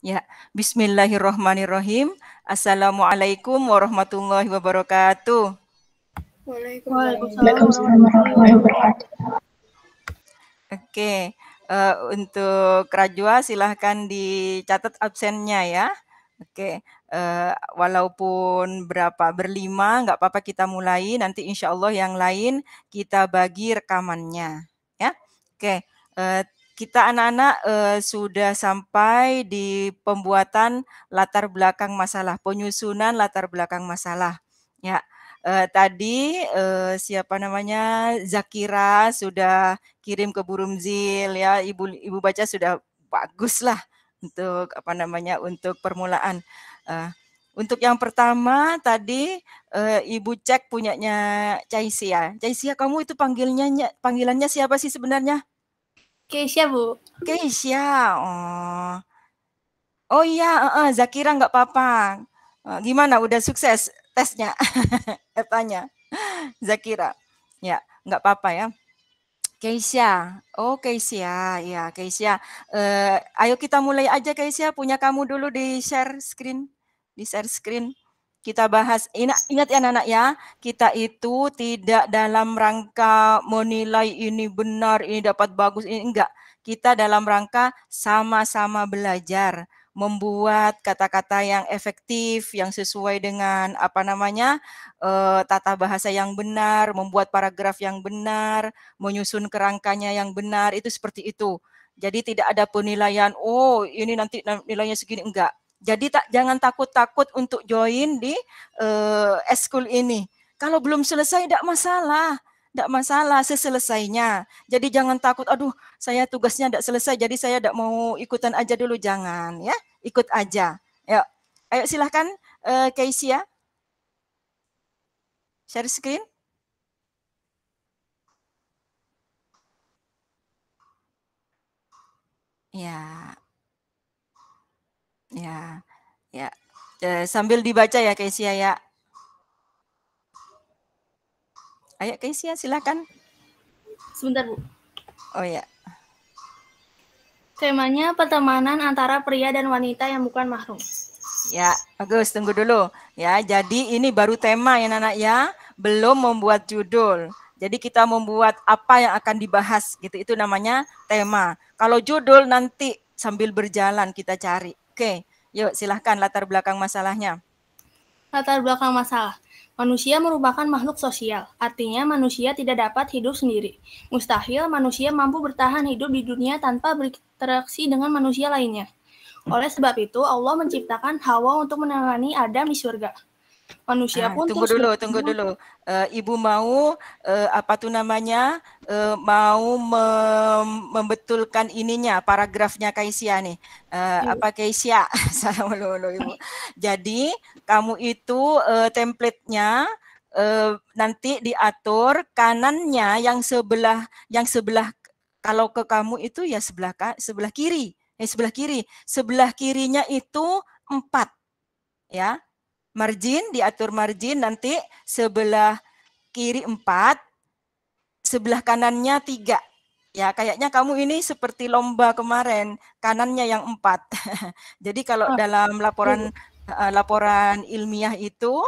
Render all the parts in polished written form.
Ya, bismillahirrohmanirrohim. Assalamualaikum warahmatullahi wabarakatuh. Waalaikumsalam warahmatullahi wabarakatuh. Oke, untuk Rajwa silahkan dicatat absennya ya. Oke, walaupun berlima, nggak apa-apa kita mulai. Nanti insya Allah yang lain kita bagi rekamannya, ya. Oke, kita anak-anak sudah sampai di pembuatan latar belakang masalah, penyusunan latar belakang masalah. Ya, tadi siapa namanya Zakira sudah kirim ke Burumzil ya, ibu baca sudah bagus lah untuk apa namanya untuk permulaan. Untuk yang pertama tadi ibu cek punyanya Caisia. Caisia kamu itu panggilannya siapa sih sebenarnya? Keisha, Bu. Keisha. Oh iya, Zakira nggak apa-apa. Gimana? Udah sukses tesnya? Tanya Zakira. Ya, nggak apa-apa ya. Keisha. Oh, Keisha. Ya, Keisha. Ayo kita mulai aja Keisha. Punya kamu dulu di share screen. Di share screen. Kita bahas. Ingat ya anak-anak ya. Kita itu tidak dalam rangka menilai ini benar, ini dapat bagus, ini enggak. Kita dalam rangka sama-sama belajar. Membuat kata-kata yang efektif, yang sesuai dengan apa namanya tata bahasa yang benar, membuat paragraf yang benar, menyusun kerangkanya yang benar, itu seperti itu. Jadi tidak ada penilaian, oh ini nanti nilainya segini, enggak. Jadi jangan takut-takut untuk join di eskul ini. Kalau belum selesai tidak masalah. Tidak masalah seselesainya. Jadi jangan takut, aduh saya tugasnya tidak selesai, jadi saya tidak mau ikutan aja dulu. Jangan ya, ikut aja. Ayo silahkan Keisha. Share screen. Ya. Ya. Ya. Sambil dibaca ya Keisha ya. Ayo Keisha silakan. Sebentar, Bu. Oh ya. Temanya pertemanan antara pria dan wanita yang bukan mahram. Ya, bagus. Tunggu dulu. Ya, jadi ini baru tema ya anak ya, belum membuat judul. Jadi kita membuat apa yang akan dibahas gitu. Itu namanya tema. Kalau judul nanti sambil berjalan kita cari. Oke, yuk silahkan latar belakang masalahnya. Latar belakang masalah. Manusia merupakan makhluk sosial, artinya manusia tidak dapat hidup sendiri. Mustahil manusia mampu bertahan hidup di dunia tanpa berinteraksi dengan manusia lainnya. Oleh sebab itu, Allah menciptakan Hawa untuk menemani Adam di surga. Manusia pun Tunggu dulu. Ibu mau apa tuh namanya? Mau membetulkan ininya, paragrafnya Kaisia nih. Apa Kaisia? Salah dulu Ibu. Jadi kamu itu template-nya nanti diatur kanannya yang sebelah kalau ke kamu itu ya sebelah kiri. Sebelah kiri. Sebelah kirinya itu 4 ya. Margin, diatur margin nanti sebelah kiri 4, sebelah kanannya 3. Ya, kayaknya kamu ini seperti lomba kemarin, kanannya yang 4. Jadi kalau dalam laporan ilmiah itu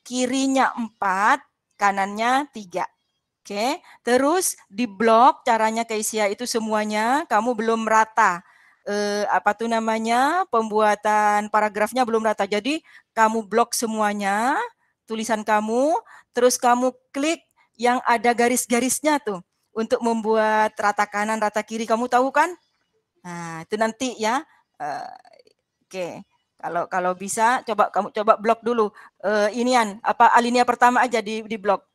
kirinya 4, kanannya 3. Oke, terus di blok caranya Keisha itu semuanya kamu belum rata. Apa tuh namanya? Pembuatan paragrafnya belum rata. Jadi kamu blok semuanya, tulisan kamu, terus kamu klik yang ada garis-garisnya tuh untuk membuat rata kanan, rata kiri. Kamu tahu kan? Nah, itu nanti ya. Oke. Kalau bisa kamu coba blok dulu. Inian apa alinea pertama aja di blok.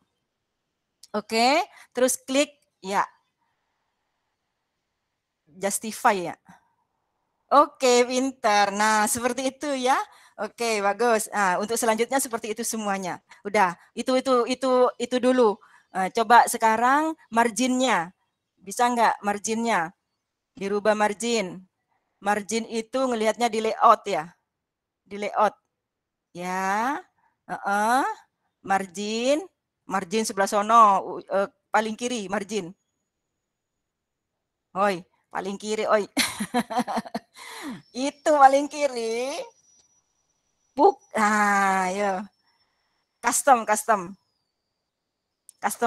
Oke, terus klik ya. Justify ya. Oke, pintar. Nah, seperti itu ya. Oke, bagus. Nah, untuk selanjutnya seperti itu semuanya. Udah, itu dulu. Coba sekarang marginnya. Bisa nggak marginnya? Dirubah margin. Margin itu ngelihatnya di layout ya. Di layout. Ya. Margin sebelah sono, paling kiri margin. Oi, paling kiri, oi. Itu paling kiri. Nah, ya. Custom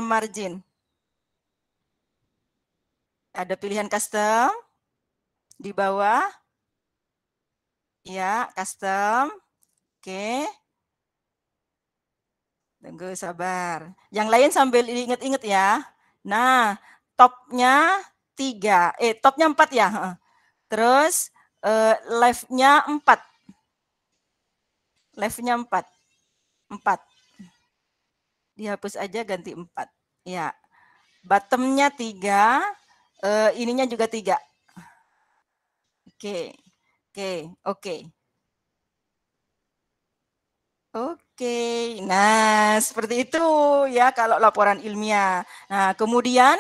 margin. Ada pilihan custom di bawah. Ya, custom. Oke. Tunggu sabar. Yang lain sambil inget-inget ya. Nah, topnya 3. Topnya 4 ya. Terus left-nya 4. Left-nya 4. 4. Dihapus aja ganti 4. Ya. Bottom-nya 3. Ininya juga 3. Oke. Oke. Nah seperti itu ya kalau laporan ilmiah. Nah kemudian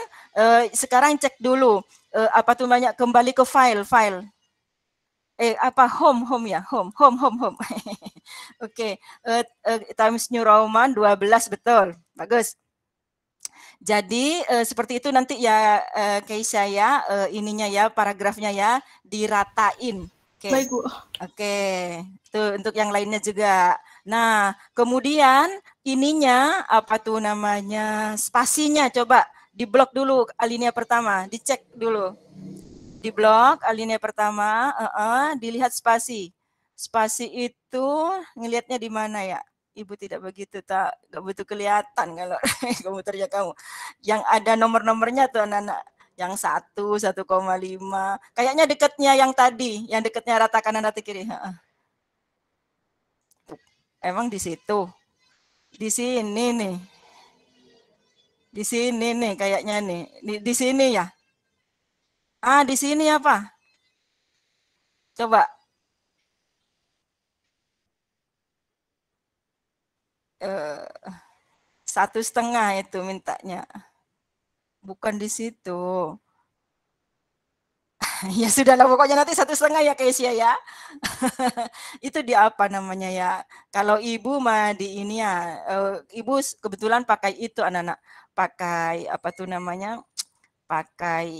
sekarang cek dulu apa tuh banyak kembali ke file. Home ya, home. Oke, Times New Roman 12 betul, bagus. Jadi seperti itu nanti ya Keisha ya, ininya ya paragrafnya ya diratain. Baik, Bu. Oke, tuh untuk yang lainnya juga. Nah, kemudian ininya apa tuh namanya spasinya coba diblok dulu alinea pertama, dicek dulu. Diblok alinea pertama, dilihat spasi. Spasi itu ngelihatnya di mana ya? Ibu tidak begitu nggak begitu kelihatan kalau komputernya kamu. Yang ada nomor-nomornya tuh anak-anak. Yang 1,5. Kayaknya dekatnya yang tadi, yang dekatnya rata kanan rata kiri. Emang di situ. Di sini nih. Di sini nih kayaknya nih. Di sini ya. Di sini apa? Coba. 1,5 itu mintanya. Bukan di situ. Ya sudah lah pokoknya nanti 1,5 ya Kesia ya. Itu di apa namanya ya. Kalau ibu mah di ini ya. Ibu kebetulan pakai itu anak-anak. Pakai apa tuh namanya. Pakai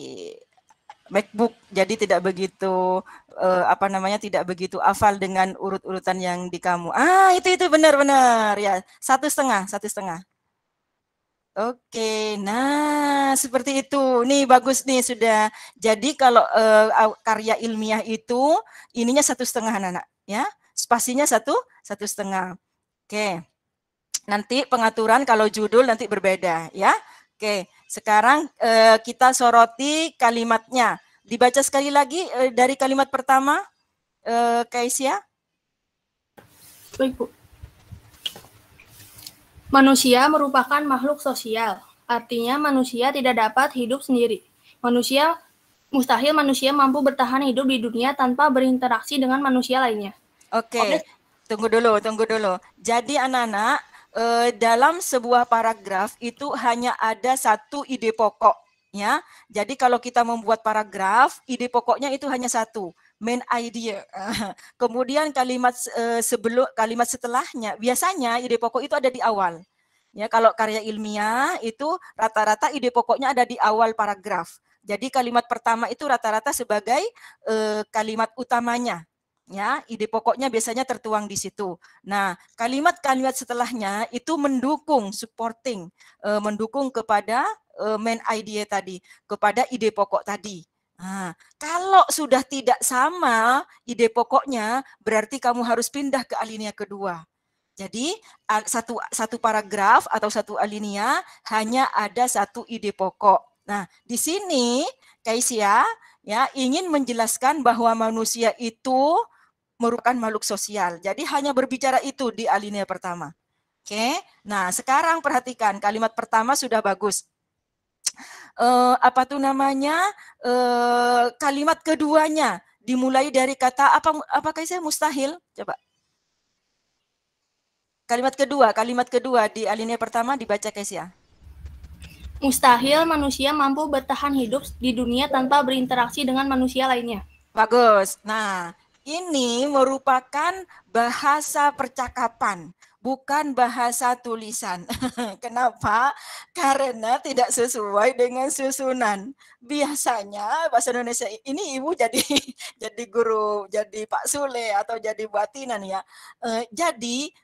MacBook. Jadi tidak begitu apa namanya tidak begitu hafal dengan urut-urutan yang di kamu. Itu benar-benar ya. 1,5. Oke, nah seperti itu. Nih bagus nih sudah. Jadi kalau karya ilmiah itu ininya 1,5 anak, ya. Spasinya 1,5. Oke. Nanti pengaturan kalau judul nanti berbeda, ya. Oke. Sekarang kita soroti kalimatnya. Dibaca sekali lagi dari kalimat pertama, Kaisya. Baik, Bu. Manusia merupakan makhluk sosial. Artinya manusia tidak dapat hidup sendiri. Mustahil manusia mampu bertahan hidup di dunia tanpa berinteraksi dengan manusia lainnya. Oke. Tunggu dulu. Jadi anak-anak, dalam sebuah paragraf itu hanya ada satu ide pokok, ya. Jadi kalau kita membuat paragraf, ide pokoknya itu hanya satu, main idea. Kemudian kalimat setelahnya, biasanya ide pokok itu ada di awal. Ya, kalau karya ilmiah itu rata-rata ide pokoknya ada di awal paragraf. Jadi kalimat pertama itu rata-rata sebagai kalimat utamanya. Ya, ide pokoknya biasanya tertuang di situ. Nah, kalimat-kalimat setelahnya itu mendukung, supporting, mendukung kepada main idea tadi, kepada ide pokok tadi. Nah, kalau sudah tidak sama ide pokoknya, berarti kamu harus pindah ke alinea kedua. Jadi satu paragraf atau satu alinea hanya ada satu ide pokok. Nah, di sini Kaisya ya ingin menjelaskan bahwa manusia itu merupakan makhluk sosial. Jadi hanya berbicara itu di alinea pertama. Oke. Nah, sekarang perhatikan kalimat pertama sudah bagus. Apa tuh namanya? Kalimat keduanya dimulai dari kata apa Kaisya? Mustahil. Coba. Kalimat kedua di alinea pertama dibaca Kaisya. Mustahil manusia mampu bertahan hidup di dunia tanpa berinteraksi dengan manusia lainnya. Bagus. Nah, ini merupakan bahasa percakapan, bukan bahasa tulisan. Kenapa? Karena tidak sesuai dengan susunan. Biasanya bahasa Indonesia ini Ibu jadi jadi guru, jadi Pak Sule atau jadi batinan ya. Jadi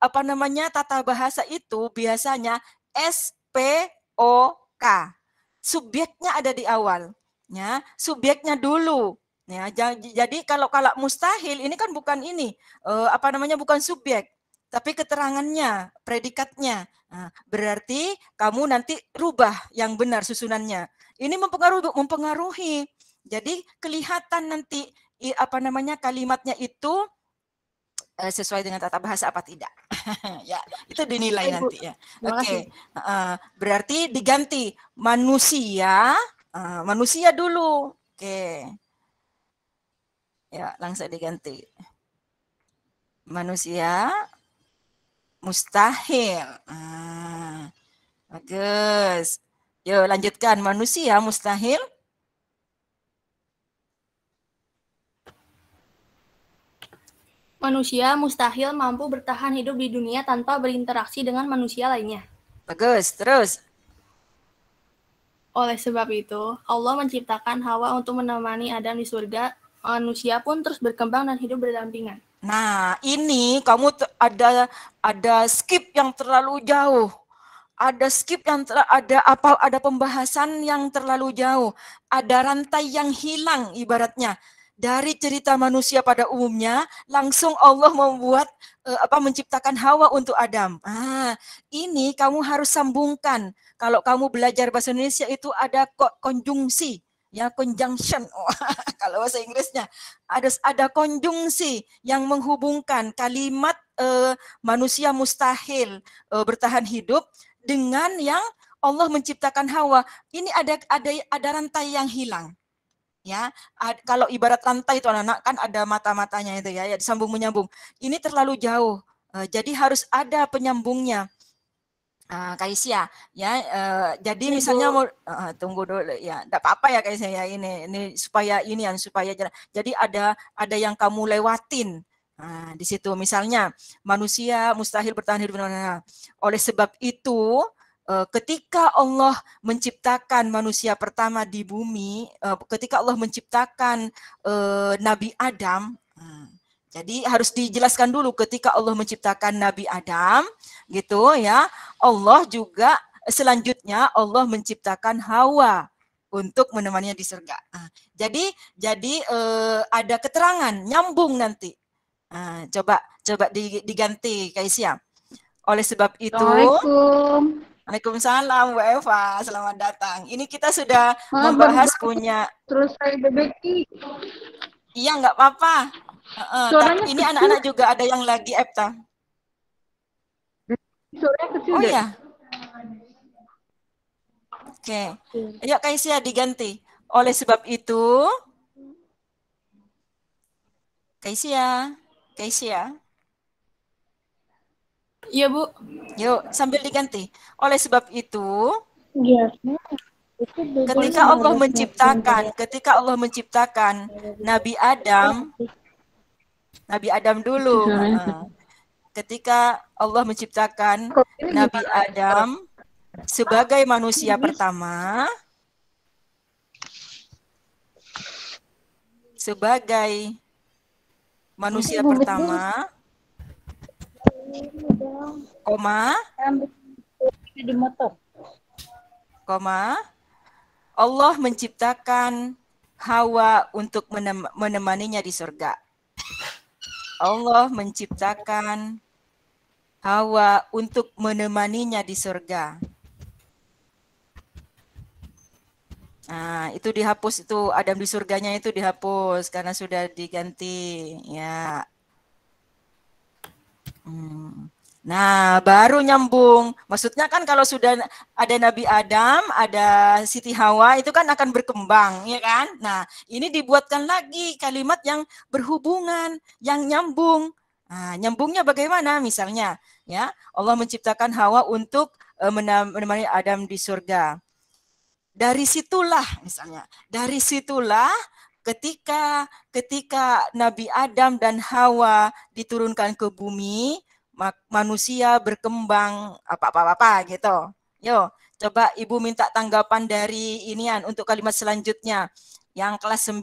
apa namanya tata bahasa itu biasanya SPOK. Subjeknya ada di awal, ya. Subjeknya dulu. Ya, jadi kalau mustahil ini kan bukan ini apa namanya bukan subjek, tapi keterangannya, predikatnya. Nah, berarti kamu nanti rubah yang benar susunannya. Ini mempengaruhi. Jadi kelihatan nanti apa namanya kalimatnya itu sesuai dengan tata bahasa apa tidak. Ya, itu dinilai nanti ya. Oke. Berarti diganti manusia, manusia dulu. Oke. Ya, langsung diganti. Manusia mustahil. Bagus. Yuk lanjutkan. Manusia mustahil. Manusia mustahil mampu bertahan hidup di dunia tanpa berinteraksi dengan manusia lainnya. Bagus. Terus. Oleh sebab itu, Allah menciptakan Hawa untuk menemani Adam di surga. Manusia pun terus berkembang dan hidup berdampingan. Nah, ini kamu ada skip yang terlalu jauh. Ada skip yang ada pembahasan yang terlalu jauh. Ada rantai yang hilang ibaratnya. Dari cerita manusia pada umumnya, langsung Allah membuat menciptakan Hawa untuk Adam. Ini kamu harus sambungkan. Kalau kamu belajar bahasa Indonesia itu ada konjungsi, ya conjunction. Kalau bahasa Inggrisnya ada konjungsi yang menghubungkan kalimat manusia mustahil bertahan hidup dengan yang Allah menciptakan Hawa. Ini ada rantai yang hilang. Ya, kalau ibarat rantai itu anak-anak kan ada mata-matanya itu ya, disambung menyambung. Ini terlalu jauh. Jadi harus ada penyambungnya. Kaisya ya, jadi misalnya mau tunggu dulu ya, enggak apa-apa ya Kaisya ya, ini supaya jadi ada yang kamu lewatin. Di situ misalnya manusia mustahil bertahan hidup. Oleh sebab itu ketika Allah menciptakan manusia pertama di bumi, ketika Allah menciptakan Nabi Adam, jadi harus dijelaskan dulu ketika Allah menciptakan Nabi Adam, gitu ya. Allah juga selanjutnya Allah menciptakan Hawa untuk menemaninya di surga. Jadi ada keterangan nyambung nanti. Coba diganti Kaisya. Oleh sebab itu, Waalaikumsalam Bu Eva, selamat datang. Ini kita sudah membahas punya. Terus saya bebeki. Iya nggak apa-apa. Ini anak-anak juga ada yang lagi EPTA. Suaranya kecil deh. Ya. Oke. Ayo Kaisya diganti. Oleh sebab itu, Kaisya. Iya, Bu. Yuk, sambil diganti. Oleh sebab itu, ketika Allah menciptakan Nabi Adam dulu. Ketika Allah menciptakan Nabi Adam sebagai manusia pertama, Allah menciptakan Hawa untuk menemaninya di surga. Allah menciptakan Hawa untuk menemaninya di surga. Nah, itu dihapus, itu Adam di surganya itu dihapus karena sudah diganti, ya. Nah, baru nyambung. Maksudnya kan kalau sudah ada Nabi Adam, ada Siti Hawa, itu kan akan berkembang, ya kan? Nah, ini dibuatkan lagi kalimat yang berhubungan, yang nyambung. Nah, nyambungnya bagaimana? Misalnya, ya, Allah menciptakan Hawa untuk menemani Adam di surga. Dari situlah, misalnya, ketika Nabi Adam dan Hawa diturunkan ke bumi, manusia berkembang apa gitu. Yo, coba Ibu minta tanggapan dari inian untuk kalimat selanjutnya yang kelas 9.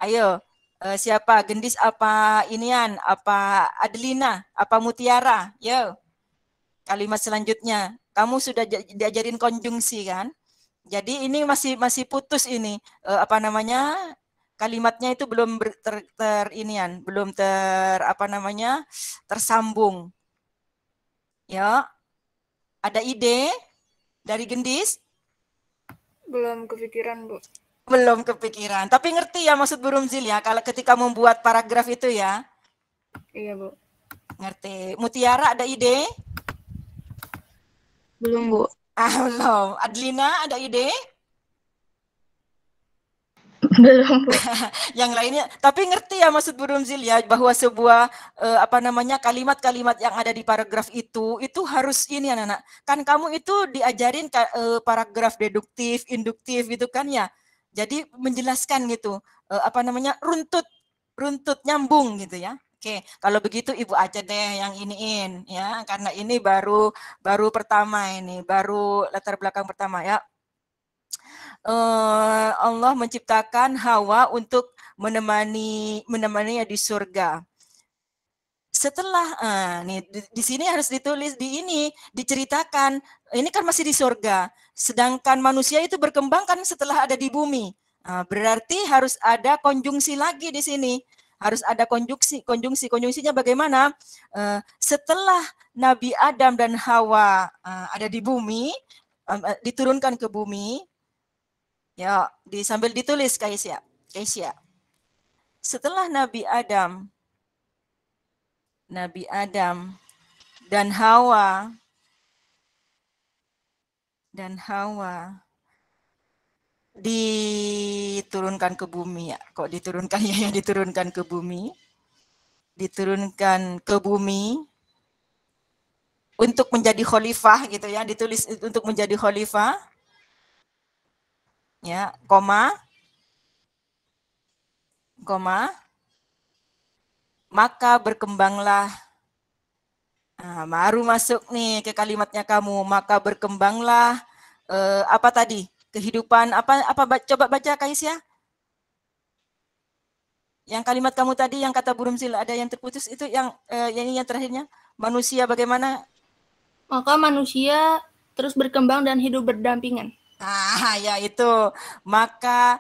Ayo, siapa? Gendis apa inian? Apa Adelina? Apa Mutiara? Yo. Kalimat selanjutnya. Kamu sudah diajarin konjungsi kan? Jadi ini masih putus ini. Apa namanya? Kalimatnya itu belum belum tersambung. Ya. Ada ide dari Gendis? Belum kepikiran, Bu. Belum kepikiran. Tapi ngerti ya maksud Bu Rumzil ya, kalau ketika membuat paragraf itu ya? Iya, Bu. Ngerti. Mutiara ada ide? Belum, Bu. Belum. Adlina ada ide? Belum, Bu. Yang lainnya, tapi ngerti ya maksud Bu Rumzil ya, bahwa sebuah kalimat-kalimat yang ada di paragraf itu harus ini anak-anak. Kan kamu itu diajarin paragraf deduktif, induktif gitu kan ya. Jadi menjelaskan gitu, runtut nyambung gitu ya. Oke, kalau begitu Ibu aja deh yang iniin ya, karena ini baru pertama ini, baru latar belakang pertama ya. Allah menciptakan Hawa untuk menemaninya di surga. Setelah nih di sini harus ditulis diceritakan, ini kan masih di surga, sedangkan manusia itu berkembang kan setelah ada di bumi. Berarti harus ada konjungsi lagi di sini. Harus ada konjungsinya bagaimana? Setelah Nabi Adam dan Hawa ada di bumi, diturunkan ke bumi. Ya, sambil ditulis Kaisya. Setelah Nabi Adam dan Hawa diturunkan ke bumi ya. Kok diturunkan ya? Diturunkan ke bumi. Diturunkan ke bumi untuk menjadi khalifah gitu ya. Ditulis untuk menjadi khalifah. Ya, koma, maka berkembanglah. Baru masuk nih ke kalimatnya kamu, maka berkembanglah apa tadi? Kehidupan apa coba baca Kaisya? Yang kalimat kamu tadi yang kata Bu Rumzil ada yang terputus itu yang terakhirnya, manusia bagaimana? Maka manusia terus berkembang dan hidup berdampingan. Ya itu. Maka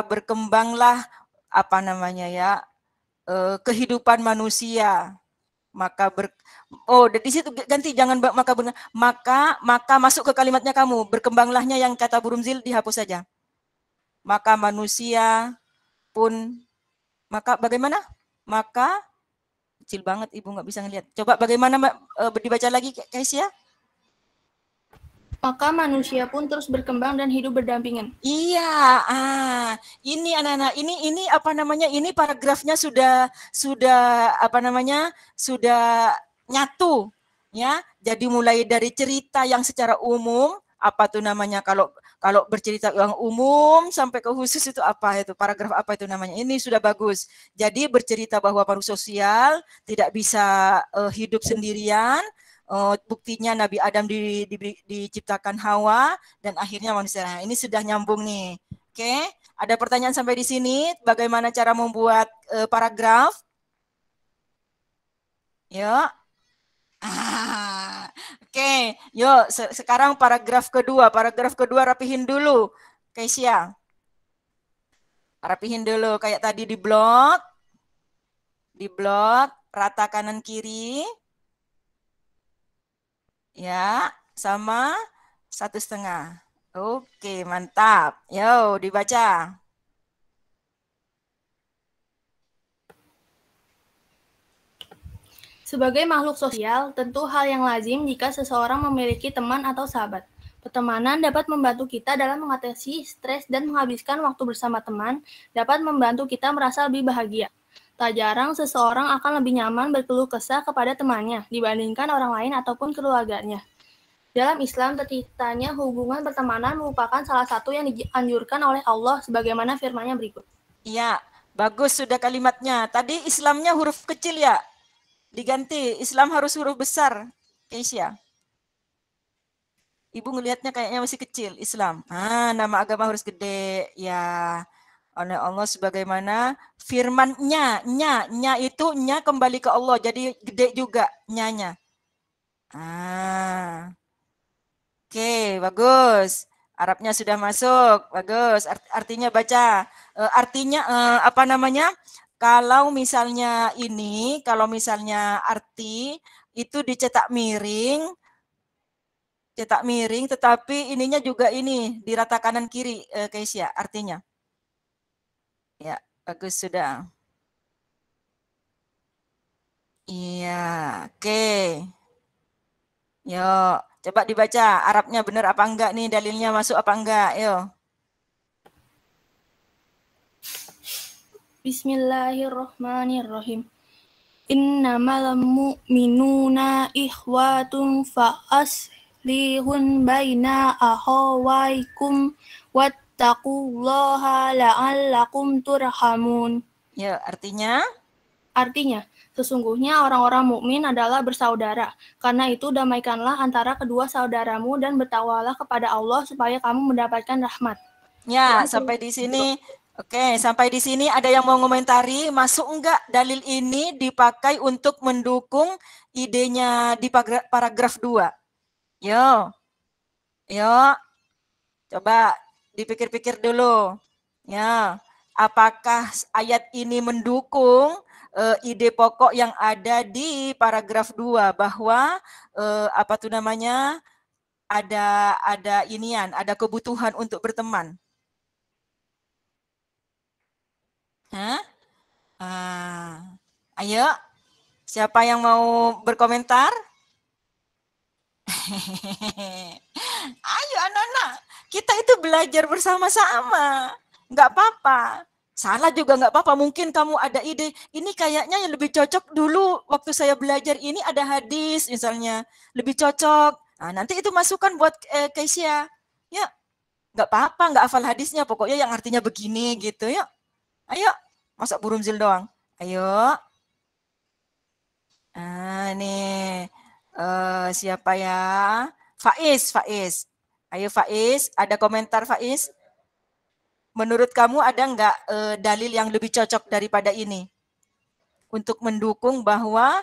berkembanglah kehidupan manusia. Di situ ganti, jangan maka masuk ke kalimatnya kamu, berkembanglahnya yang kata Bu Rumzil dihapus saja. Maka manusia pun, maka bagaimana? Maka kecil banget Ibu nggak bisa ngelihat. Coba bagaimana dibaca lagi guys ya? Maka manusia pun terus berkembang dan hidup berdampingan. Iya, ini anak-anak, ini ini paragrafnya sudah nyatu, ya. Jadi mulai dari cerita yang secara umum, kalau bercerita yang umum sampai ke khusus itu paragraf apa itu namanya? Ini sudah bagus. Jadi bercerita bahwa manusia sosial tidak bisa hidup sendirian. Buktinya Nabi Adam diciptakan Hawa dan akhirnya manusia. Nah, ini sudah nyambung nih. Oke, ada pertanyaan sampai di sini? Bagaimana cara membuat paragraf? Yuk. Oke, yuk sekarang paragraf kedua. Paragraf kedua rapihin dulu, Keisha. Rapihin dulu kayak tadi di blok. Rata kanan kiri. Ya, sama 1,5. Oke, mantap. Yo, dibaca. Sebagai makhluk sosial, tentu hal yang lazim jika seseorang memiliki teman atau sahabat. Pertemanan dapat membantu kita dalam mengatasi stres dan menghabiskan waktu bersama teman, dapat membantu kita merasa lebih bahagia. Tak jarang seseorang akan lebih nyaman berkeluh kesah kepada temannya dibandingkan orang lain ataupun keluarganya. Dalam Islam, terciptanya hubungan pertemanan merupakan salah satu yang dianjurkan oleh Allah sebagaimana firman-Nya berikut. Iya, bagus sudah kalimatnya. Tadi Islamnya huruf kecil ya? Diganti, Islam harus huruf besar, Keisha. Ibu ngelihatnya kayaknya masih kecil, Islam. Nama agama harus gede, ya. Oleh Allah sebagaimana firman-nya, nya itu nya kembali ke Allah, jadi gede juga nyanya. Oke, bagus. Arabnya sudah masuk, bagus. Artinya baca. Artinya apa namanya? Kalau misalnya arti itu dicetak miring, tetapi ininya juga ini di rata kanan kiri, Keisha, artinya. Ya, bagus sudah. Iya, oke. Yuk, coba dibaca Arabnya benar apa enggak nih, dalilnya masuk apa enggak, yuk. Bismillahirrahmanirrahim. Innamal mu'minuna ikhwatun fa'aslihun baina akhawaikum wattaqullaha la'allakum turhamun. Ya, artinya? Artinya, sesungguhnya orang-orang mukmin adalah bersaudara. Karena itu damaikanlah antara kedua saudaramu dan bertakwalah kepada Allah supaya kamu mendapatkan rahmat. Ya, sampai di sini. Oke, sampai di sini ada yang mau komentari, masuk enggak dalil ini dipakai untuk mendukung idenya di paragraf 2? Yo. Coba dipikir-pikir dulu. Ya, apakah ayat ini mendukung ide pokok yang ada di paragraf 2 bahwa apa tuh namanya? Ada inian, ada kebutuhan untuk berteman. Ayo, siapa yang mau berkomentar? Ayo anak-anak, kita itu belajar bersama-sama. Nggak apa-apa. Salah juga nggak apa-apa. Mungkin kamu ada ide, ini kayaknya yang lebih cocok dulu waktu saya belajar ini ada hadis misalnya. Lebih cocok. Nanti itu masukan buat Keisha. Ya, nggak apa-apa, nggak hafal hadisnya. Pokoknya yang artinya begini gitu. Ya, ayo. Masa burumzil doang? Ayo. Nih. Siapa ya? Faiz. Ayo Faiz, ada komentar Faiz? Menurut kamu ada nggak dalil yang lebih cocok daripada ini? Untuk mendukung bahwa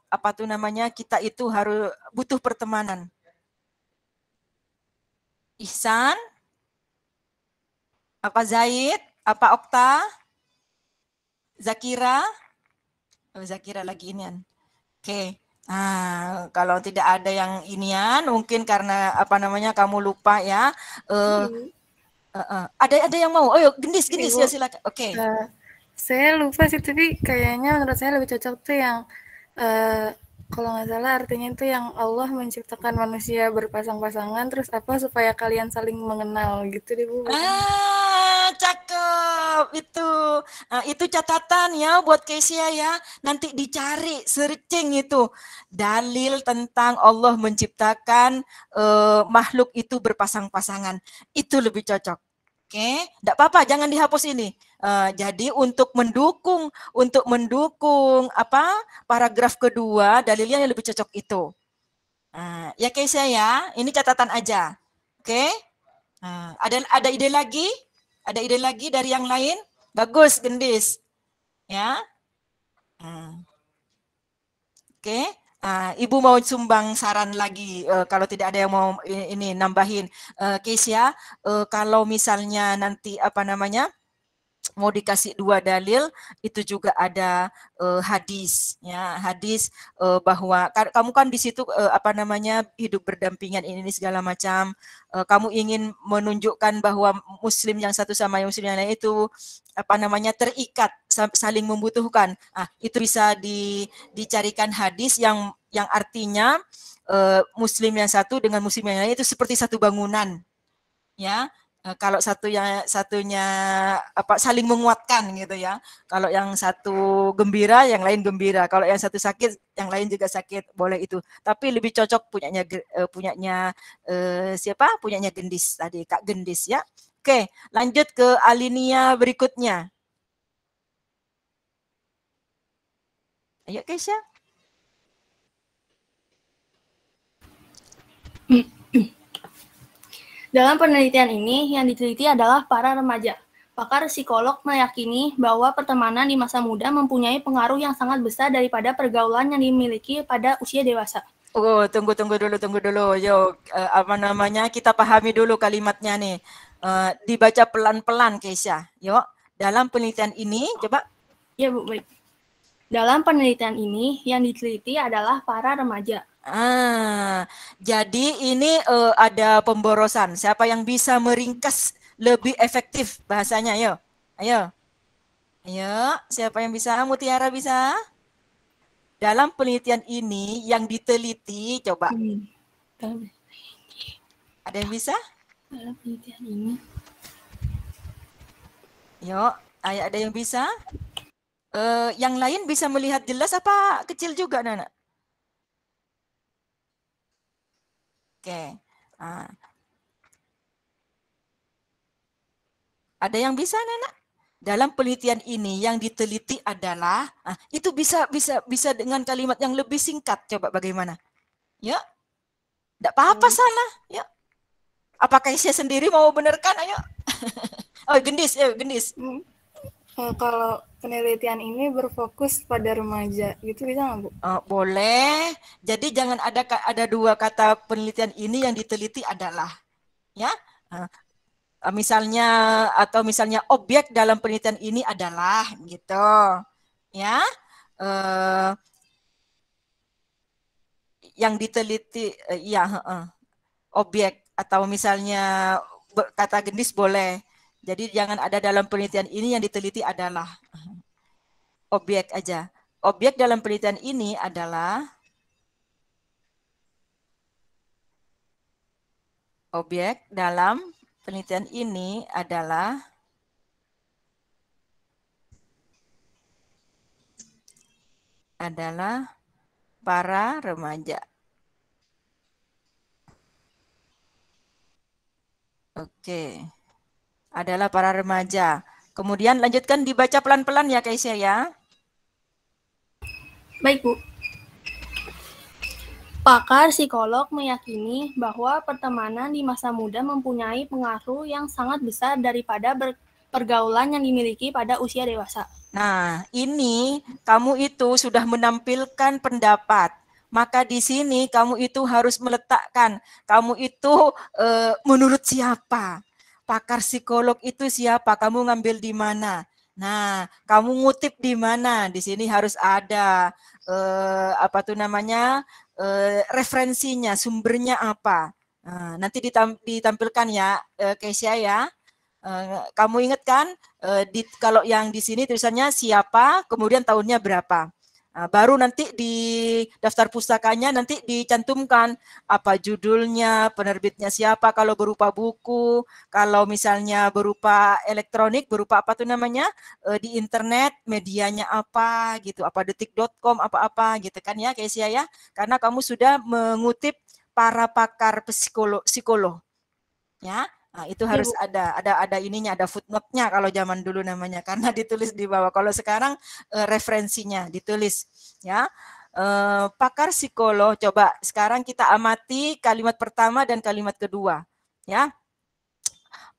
apa tuh namanya, kita itu harus butuh pertemanan. Ihsan? Apa Zaid? Apa Okta? Zakira? Oh, Zakira lagi inian. Oke. Kalau tidak ada yang inian, mungkin karena apa namanya kamu lupa ya. Ada yang mau? Oh, yuk, gendis ya silakan. Oke. Saya lupa sih, tapi kayaknya menurut saya lebih cocok tuh yang kalau nggak salah artinya itu yang Allah menciptakan manusia berpasang-pasangan, terus apa supaya kalian saling mengenal gitu deh Bu. Cakep itu. Itu catatan ya buat Kesia ya. Nanti dicari, searching itu dalil tentang Allah menciptakan makhluk itu berpasang-pasangan. Itu lebih cocok. Oke, enggak apa-apa, jangan dihapus ini. Jadi untuk mendukung apa paragraf kedua dalilnya yang lebih cocok itu. Ya Kesia ya, ini catatan aja. Oke? Ada ide lagi? Ada ide lagi dari yang lain? Bagus, gendis. Ya. Oke. Ibu mau sumbang saran lagi kalau tidak ada yang mau ini nambahin. Kesia, kalau misalnya nanti apa namanya? Mau dikasih 2 dalil, itu juga ada hadis ya, bahwa kamu kan di situ apa namanya hidup berdampingan ini segala macam, kamu ingin menunjukkan bahwa muslim yang satu sama yang muslim yang lain itu apa namanya terikat, saling membutuhkan. Itu bisa dicarikan hadis yang artinya muslim yang satu dengan muslim yang lain itu seperti satu bangunan ya. Kalau satunya apa saling menguatkan gitu ya. Kalau yang satu gembira, yang lain gembira. Kalau yang satu sakit, yang lain juga sakit. Boleh itu. Tapi lebih cocok punyanya siapa? Punyanya Gendis tadi, Kak Gendis ya. Oke, lanjut ke alinea berikutnya. Ayo Keisha. Dalam penelitian ini, yang diteliti adalah para remaja. Pakar psikolog meyakini bahwa pertemanan di masa muda mempunyai pengaruh yang sangat besar daripada pergaulan yang dimiliki pada usia dewasa. Oh, tunggu dulu. Yo, apa namanya? Kita pahami dulu kalimatnya nih. Dibaca pelan-pelan, Keisha. Yuk, dalam penelitian ini, coba. Ya, Bu, baik. Dalam penelitian ini, yang diteliti adalah para remaja. Jadi ini ada pemborosan. Siapa yang bisa meringkas lebih efektif bahasanya? Ayo. Siapa yang bisa? Mutiara bisa? Dalam penelitian ini yang diteliti, coba. Ada yang bisa? Dalam penelitian ini. Ada yang bisa? Yang lain bisa melihat jelas apa kecil juga, Nana? Oke. Ada yang bisa, Nana? Dalam penelitian ini yang diteliti adalah itu bisa dengan kalimat yang lebih singkat. Coba bagaimana? Ya, tidak apa-apa salah. Ya, apakah saya sendiri mau benarkan? Ayo. Oh, Gendis. Kalau penelitian ini berfokus pada remaja, gitu bisa nggak, Bu? Boleh. Jadi jangan ada dua kata penelitian ini yang diteliti adalah, ya. Misalnya objek dalam penelitian ini adalah gitu, ya. Yang diteliti, objek atau misalnya kata Gendis boleh. Jadi jangan ada dalam penelitian ini yang diteliti adalah objek aja. Objek dalam penelitian ini adalah objek dalam penelitian ini adalah para remaja. Oke. Adalah para remaja. Kemudian lanjutkan dibaca pelan-pelan ya, Keisha ya. Baik, Bu. Pakar psikolog meyakini bahwa pertemanan di masa muda mempunyai pengaruh yang sangat besar daripada pergaulan yang dimiliki pada usia dewasa. Nah, ini kamu itu sudah menampilkan pendapat. Maka di sini kamu itu harus meletakkan, kamu itu menurut siapa? Pakar psikolog itu siapa? Kamu ngambil di mana? Nah, kamu ngutip di mana? Di sini harus ada referensinya, sumbernya apa. Nanti ditampilkan ya, Keisha ya. Kamu ingat kan? Kalau yang di sini tulisannya siapa, kemudian tahunnya berapa. Baru nanti di daftar pustakanya nanti dicantumkan apa judulnya, penerbitnya siapa, kalau berupa buku, kalau misalnya berupa elektronik, berupa apa tuh namanya, di internet, medianya apa gitu, apa detik.com, apa-apa gitu kan ya, Kesia ya, karena kamu sudah mengutip para pakar psikolog ya. Nah, itu harus ada ininya, ada footnote-nya kalau zaman dulu namanya, karena ditulis di bawah. Kalau sekarang referensinya ditulis ya. Pakar psikolog, coba sekarang kita amati kalimat pertama dan kalimat kedua ya.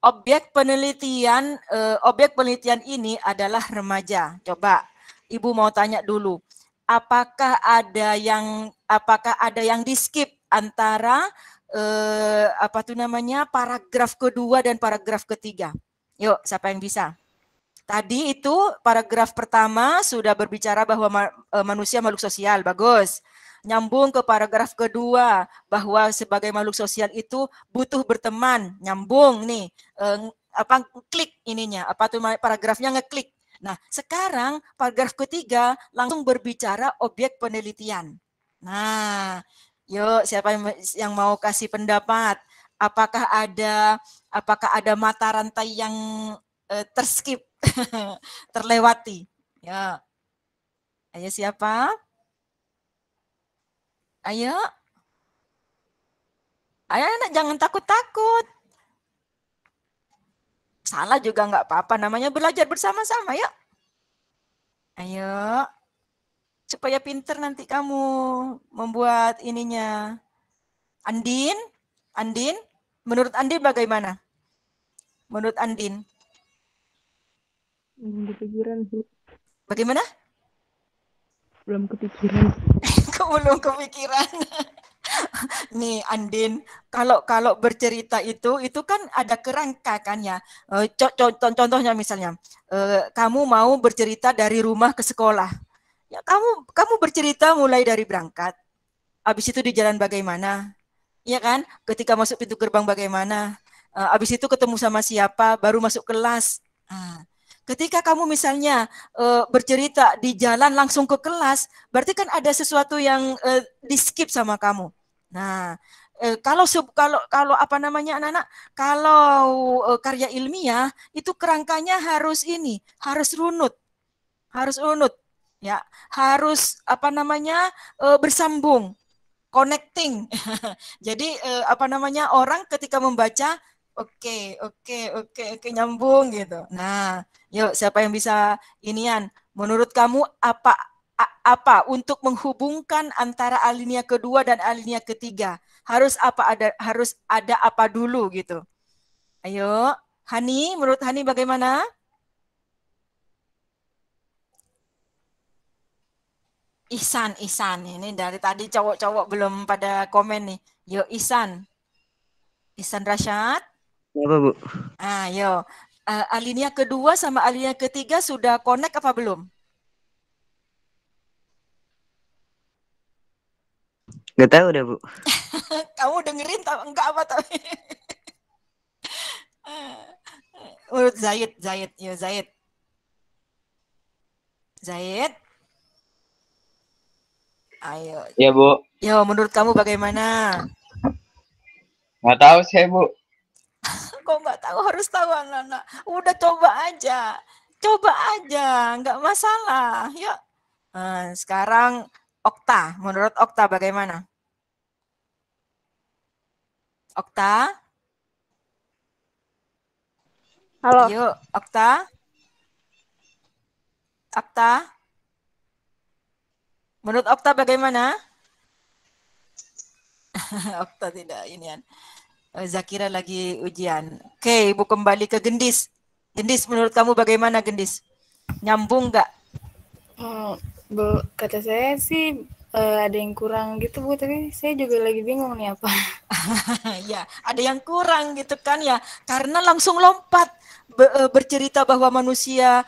Objek penelitian ini adalah remaja. Coba Ibu mau tanya dulu, apakah ada yang di skip antara paragraf kedua dan paragraf ketiga? Yuk, siapa yang bisa? Tadi itu paragraf pertama sudah berbicara bahwa manusia makhluk sosial, bagus. Nyambung ke paragraf kedua bahwa sebagai makhluk sosial itu butuh berteman, nyambung nih. Klik ininya, paragrafnya ngeklik. Nah, sekarang paragraf ketiga langsung berbicara objek penelitian. Nah, yuk siapa yang mau kasih pendapat? Apakah ada mata rantai yang terskip, terlewati? Ya. Ayo siapa? Ayo. Ayo anak, jangan takut-takut. Salah juga nggak apa-apa, namanya belajar bersama-sama ya. Ayo. Supaya pinter nanti kamu membuat ininya. Andin, Andin? Menurut Andin bagaimana? Menurut Andin? Belum kepikiran, Bu. Bagaimana? Belum kepikiran. Belum kepikiran. Nih Andin, kalau bercerita itu kan ada kerangka kan ya. Contohnya misalnya, kamu mau bercerita dari rumah ke sekolah. Ya kamu bercerita mulai dari berangkat. Habis itu di jalan bagaimana? Ya kan? Ketika masuk pintu gerbang bagaimana? Habis itu ketemu sama siapa? Baru masuk kelas. Nah, ketika kamu misalnya bercerita di jalan langsung ke kelas, berarti kan ada sesuatu yang di skip sama kamu. Nah, kalau apa namanya anak-anak, kalau karya ilmiah itu kerangkanya harus ini, harus runut, ya, harus apa namanya bersambung, connecting. Jadi apa namanya orang ketika membaca oke nyambung gitu. Nah, yuk siapa yang bisa inian? Menurut kamu apa untuk menghubungkan antara alinea kedua dan alinea ketiga? Harus ada apa dulu gitu. Ayo, Hani, menurut Hani bagaimana? Ihsan. Ini dari tadi cowok-cowok belum pada komen nih. Yuk, Ihsan Rashad. Apa, Bu? Ayo. Alinea kedua sama alinea ketiga sudah connect apa belum? Nggak tahu deh, Bu. Kamu dengerin tak enggak apa tapi? Menurut Zaid. Ayo. Ya, Bu. Yo, menurut kamu bagaimana? Nggak tahu saya, Bu. Kok nggak tahu? Harus tahu anak-anak. Udah coba aja, nggak masalah. Yuk. Sekarang Okta, menurut Okta bagaimana? Okta? Halo. Yuk, Okta. Menurut Okta bagaimana? Okta tidak inian. Zakira lagi ujian. Oke, Ibu kembali ke Gendis. Gendis, menurut kamu bagaimana Gendis? Nyambung nggak? Bu, kata saya sih ada yang kurang gitu Bu, tapi saya juga lagi bingung nih apa. Ya, ada yang kurang gitu kan ya, karena langsung lompat bercerita bahwa manusia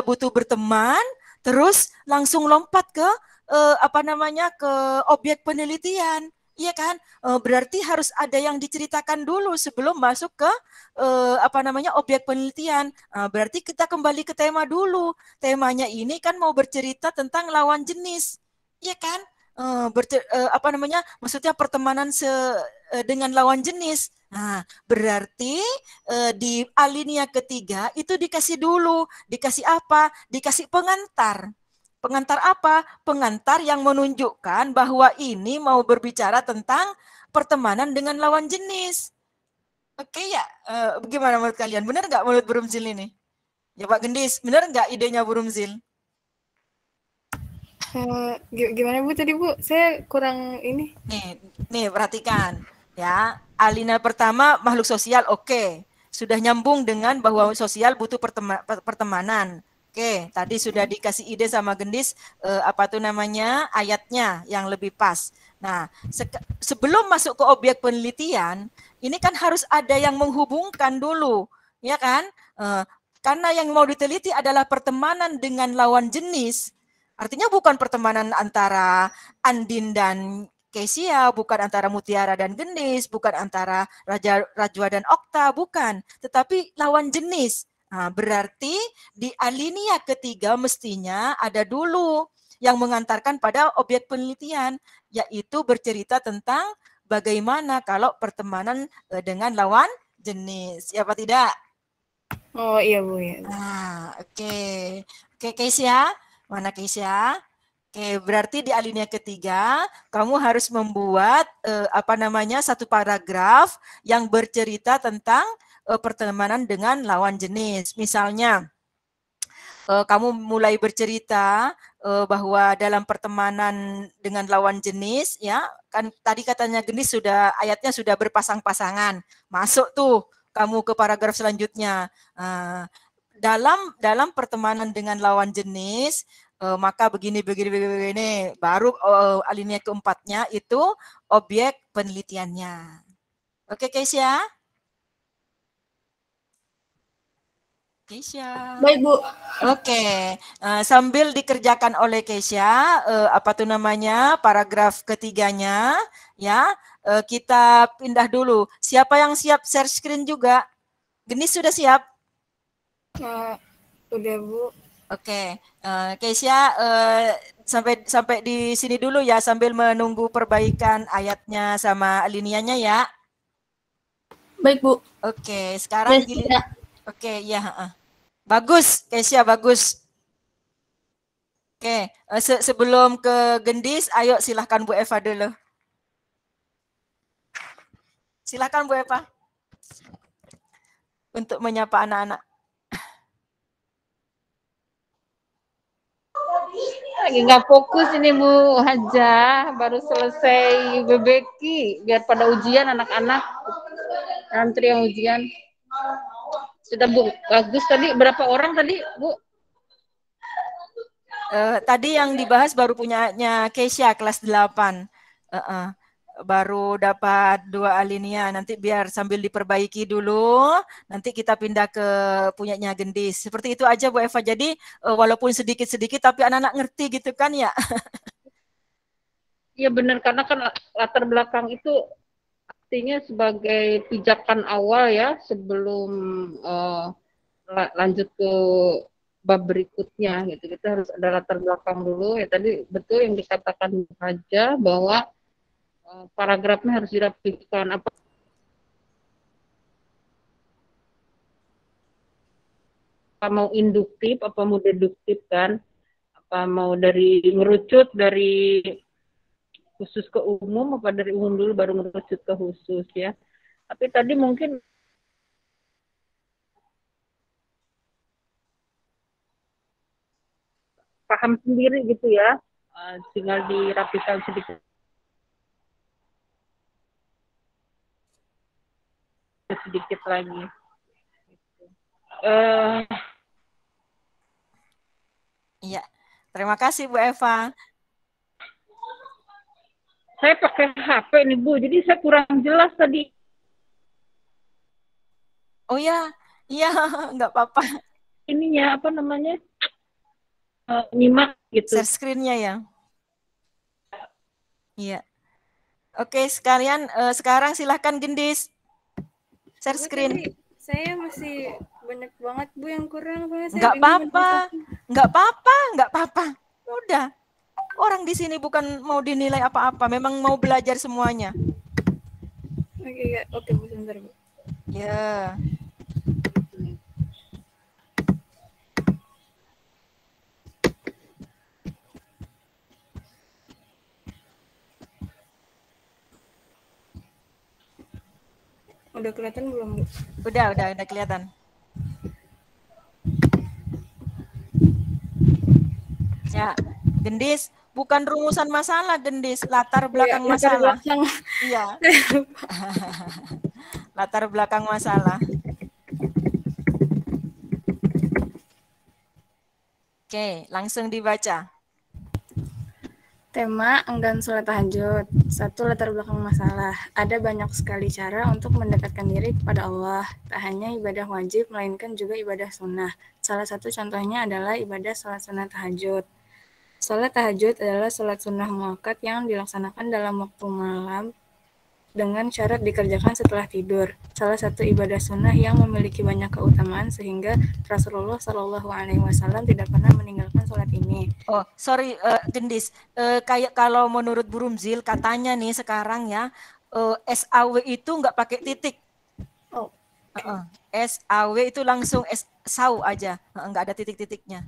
butuh berteman, terus langsung lompat ke ke objek penelitian. Iya kan? Berarti harus ada yang diceritakan dulu sebelum masuk ke objek penelitian. Berarti kita kembali ke tema dulu. Temanya ini kan mau bercerita tentang lawan jenis. Iya kan? Maksudnya pertemanan dengan lawan jenis. Nah, berarti di alinea ketiga itu dikasih dulu, dikasih apa? Dikasih pengantar. Pengantar apa? Pengantar yang menunjukkan bahwa ini mau berbicara tentang pertemanan dengan lawan jenis. Oke ya, bagaimana menurut kalian? Benar nggak menurut Burumzil ini? Ya Pak Gendis, benar nggak idenya Burumzil? Gimana Bu tadi Bu? Saya kurang ini. Nih perhatikan ya. Alinea pertama makhluk sosial, oke. Sudah nyambung dengan bahwa sosial butuh pertemanan. Oke, tadi sudah dikasih ide sama Gendis ayatnya yang lebih pas. Nah, sebelum masuk ke objek penelitian, ini kan harus ada yang menghubungkan dulu, ya kan? Karena yang mau diteliti adalah pertemanan dengan lawan jenis. Artinya bukan pertemanan antara Andin dan Kesia, bukan antara Mutiara dan Gendis, bukan antara Rajwa dan Okta, bukan. Tetapi lawan jenis. Nah, berarti di alinea ketiga mestinya ada dulu yang mengantarkan pada objek penelitian, yaitu bercerita tentang bagaimana kalau pertemanan dengan lawan jenis. Ya apa tidak? Oh iya Bu ya. Oke. Oke Kesia, mana Kesia? Oke, berarti di alinea ketiga kamu harus membuat satu paragraf yang bercerita tentang pertemanan dengan lawan jenis. Misalnya, kamu mulai bercerita bahwa dalam pertemanan dengan lawan jenis, ya kan tadi katanya jenis sudah ayatnya sudah berpasang-pasangan, masuk tuh kamu ke paragraf selanjutnya. Dalam pertemanan dengan lawan jenis, maka begini, baru alinea keempatnya itu objek penelitiannya. Oke, Keisha? Keisha. Baik, Bu. Oke, sambil dikerjakan oleh Keisha, apa tuh namanya, paragraf ketiganya, ya, kita pindah dulu. Siapa yang siap share screen juga? Genis sudah siap? Udah, Bu. Oke, Keisha, sampai di sini dulu ya, sambil menunggu perbaikan ayatnya sama linianya ya. Baik, Bu. Oke, sekarang oke, ya. Bagus, Keisha, bagus. Oke, sebelum ke Gendis, ayo silahkan Bu Eva dulu. Silahkan Bu Eva. Untuk menyapa anak-anak. Lagi nggak fokus ini Bu Haja, baru selesai bebeki, biar pada ujian anak-anak, antri yang ujian. Sudah Bu, bagus tadi, berapa orang tadi Bu? Tadi yang dibahas baru punyanya Keisha kelas 8. Baru dapat 2 alinea, nanti biar sambil diperbaiki dulu, nanti kita pindah ke punyanya Gendis. Seperti itu aja Bu Eva, jadi walaupun sedikit-sedikit tapi anak-anak ngerti gitu kan ya. Iya benar, karena kan latar belakang itu artinya sebagai pijakan awal ya, sebelum lanjut ke bab berikutnya gitu. Kita harus ada latar belakang dulu ya. Tadi betul yang dikatakan Haja bahwa paragrafnya harus dirapikan, apa mau induktif, apa mau deduktif kan, apa mau dari ngerucut dari khusus ke umum, apa dari umum dulu baru ngerucut ke khusus ya. Tapi tadi mungkin paham sendiri gitu ya, tinggal dirapikan sedikit lagi. Iya, terima kasih Bu Eva. Saya pakai HP nih Bu, jadi saya kurang jelas tadi. Oh ya, iya nggak apa-apa. Ininya apa namanya, nyimak gitu. Share screen-nya ya. Iya. Oke, sekalian sekarang silahkan Gendis. Share screen. Saya masih banyak banget Bu yang kurang. Nggak apa-apa, nggak apa-apa. Udah, orang di sini bukan mau dinilai apa-apa, memang mau belajar semuanya. Oke Bu, sebentar Bu. Ya. Udah kelihatan belum Bu? Udah kelihatan. Ya, Gendis, bukan rumusan masalah, Gendis, latar belakang masalah. Iya. Latar belakang masalah. Oke, langsung dibaca. Tema enggan sholat tahajud. 1. Latar belakang masalah. Ada banyak sekali cara untuk mendekatkan diri kepada Allah. Tak hanya ibadah wajib, melainkan juga ibadah sunnah. Salah satu contohnya adalah ibadah sholat sunnah tahajud. Sholat tahajud adalah sholat sunnah muakkad yang dilaksanakan dalam waktu malam dengan syarat dikerjakan setelah tidur. Salah satu ibadah sunnah yang memiliki banyak keutamaan sehingga Rasulullah Shallallahu Alaihi Wasallam tidak pernah meninggalkan sholat ini. Oh, sorry, Gendis. Kayak kalau menurut Bu Rumzil katanya nih sekarang ya, SAW itu nggak pakai titik. Oh. SAW itu langsung SAW aja, nggak ada titik-titiknya.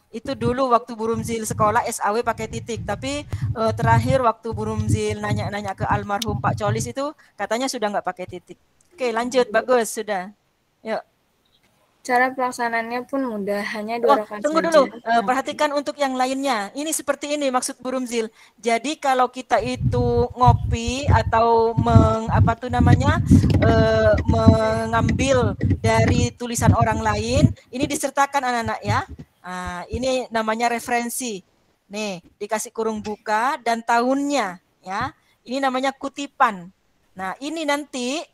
Itu dulu waktu Bu Rumzil sekolah SAW pakai titik, tapi terakhir waktu Bu Rumzil nanya-nanya ke almarhum Pak Colis itu katanya sudah nggak pakai titik. Oke, lanjut, bagus, sudah. Yuk. Cara pelaksanaannya pun mudah, hanya 2 rakaat Tunggu saja. dulu, perhatikan untuk yang lainnya. Ini seperti ini maksud Bu Rumzil. Jadi kalau kita itu ngopi atau mengambil dari tulisan orang lain, ini disertakan anak-anak ya. Ini namanya referensi. Nih, dikasih kurung buka dan tahunnya ya. Ini namanya kutipan. Nah, ini nanti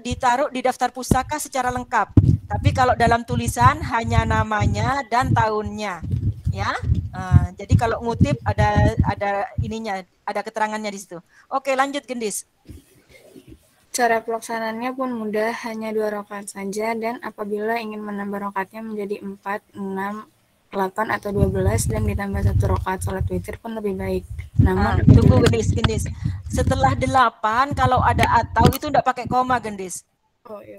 ditaruh di daftar pustaka secara lengkap. Tapi kalau dalam tulisan hanya namanya dan tahunnya, ya. Jadi kalau ngutip ada ininya, ada keterangannya di situ. Oke, lanjut Gendis. Cara pelaksanaannya pun mudah, hanya 2 rakaat saja, dan apabila ingin menambah rakaatnya menjadi 4, 6, 8 atau 12 dan ditambah 1 rakaat salat witir pun lebih baik. Namun tunggu Gendis. Setelah 8 kalau ada atau itu enggak pakai koma Gendis. Oh iya.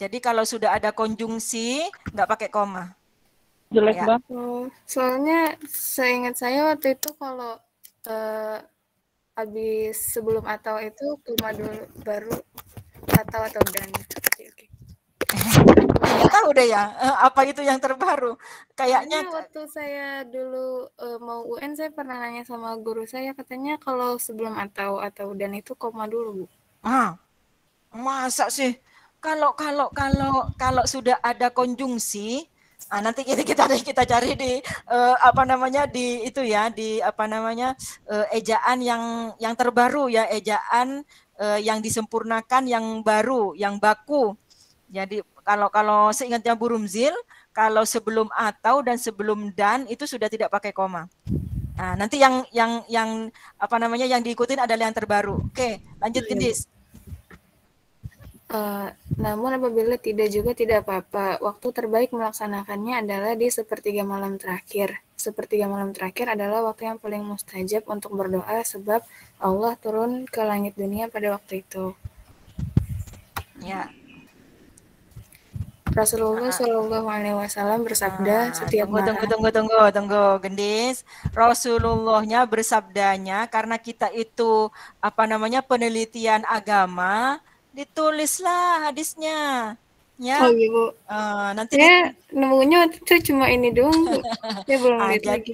Jadi kalau sudah ada konjungsi nggak pakai koma. Jelek Ya. banget. Soalnya seingat saya waktu itu kalau habis sebelum atau itu koma dulu baru atau dan. Oke. Nggak tahu deh ya apa itu yang terbaru. Kayaknya waktu saya dulu mau UN saya pernah nanya sama guru saya, katanya kalau sebelum atau dan itu koma dulu, Bu. Masa sih? Kalau sudah ada konjungsi, nanti kita cari di di itu ya, di ejaan yang terbaru ya, ejaan yang disempurnakan yang baru, yang baku. Jadi kalau seingatnya Bu Rumzil, kalau sebelum atau dan sebelum dan itu sudah tidak pakai koma. Nah, nanti yang diikutin adalah yang terbaru. Oke, lanjut Gendis. Namun apabila tidak juga tidak apa-apa. Waktu terbaik melaksanakannya adalah di sepertiga malam terakhir. Sepertiga malam terakhir adalah waktu yang paling mustajab untuk berdoa sebab Allah turun ke langit dunia pada waktu itu. Ya. Rasulullah Shallallahu Alaihi Wasallam bersabda setiap malam. Tunggu, Gendis. Rasulullahnya bersabdanya karena kita itu penelitian agama, ditulislah hadisnya. Ya. Oh iya, Bu. Nanti nemunya itu cuma ini doang, Bu. Saya belum lihat lagi.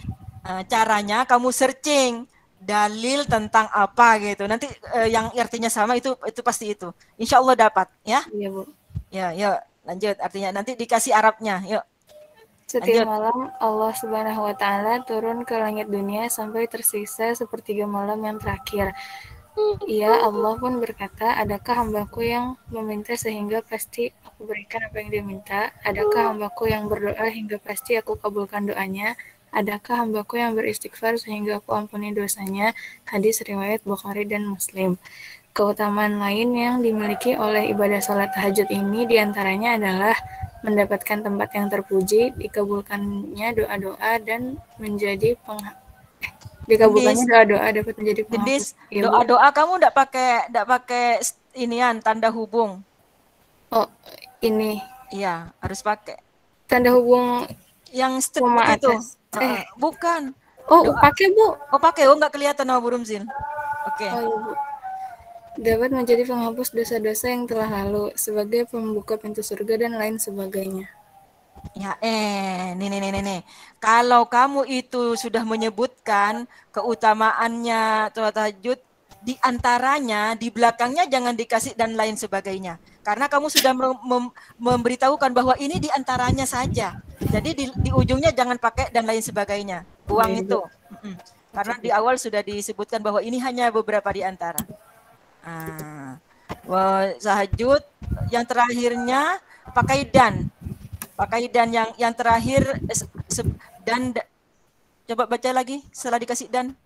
Caranya kamu searching dalil tentang apa gitu. Nanti yang artinya sama itu pasti itu. Insya Allah dapat ya. Iya, Bu. Ya, yuk lanjut. Artinya nanti dikasih Arabnya. Yuk. Setiap malam Allah Subhanahu wa taala turun ke langit dunia sampai tersisa sepertiga malam yang terakhir. Ia Allah pun berkata, adakah hambaku yang meminta sehingga pasti aku berikan apa yang dia minta? Adakah hambaku yang berdoa hingga pasti aku kabulkan doanya? Adakah hambaku yang beristighfar sehingga aku ampuni dosanya? Hadis riwayat Bukhari dan Muslim. Keutamaan lain yang dimiliki oleh ibadah sholat tahajud ini diantaranya adalah mendapatkan tempat yang terpuji, dikabulkannya doa-doa dan menjadi dikabulkannya doa-doa dapat menjadi penghapus. Doa-doa kamu enggak pakai inian tanda hubung. Oh, ini. Iya, harus pakai. Tanda hubung yang strip itu. Bukan. Oh, pakai, Bu. Oh, pakai. Oh, enggak kelihatan sama Bu Rumzil. Oke. Oh, iya, Bu. Dapat menjadi penghapus dosa-dosa yang telah lalu sebagai pembuka pintu surga dan lain sebagainya. Ya, nih. Kalau kamu itu sudah menyebutkan keutamaannya sholat tahajud, di antaranya, di belakangnya jangan dikasih dan lain sebagainya. Karena kamu sudah memberitahukan bahwa ini di antaranya saja. Jadi di ujungnya jangan pakai dan lain sebagainya. Buang itu. Karena di awal sudah disebutkan bahwa ini hanya beberapa di antara. Tahajud yang terakhirnya pakai dan yang terakhir dan coba baca lagi setelah dikasih dan.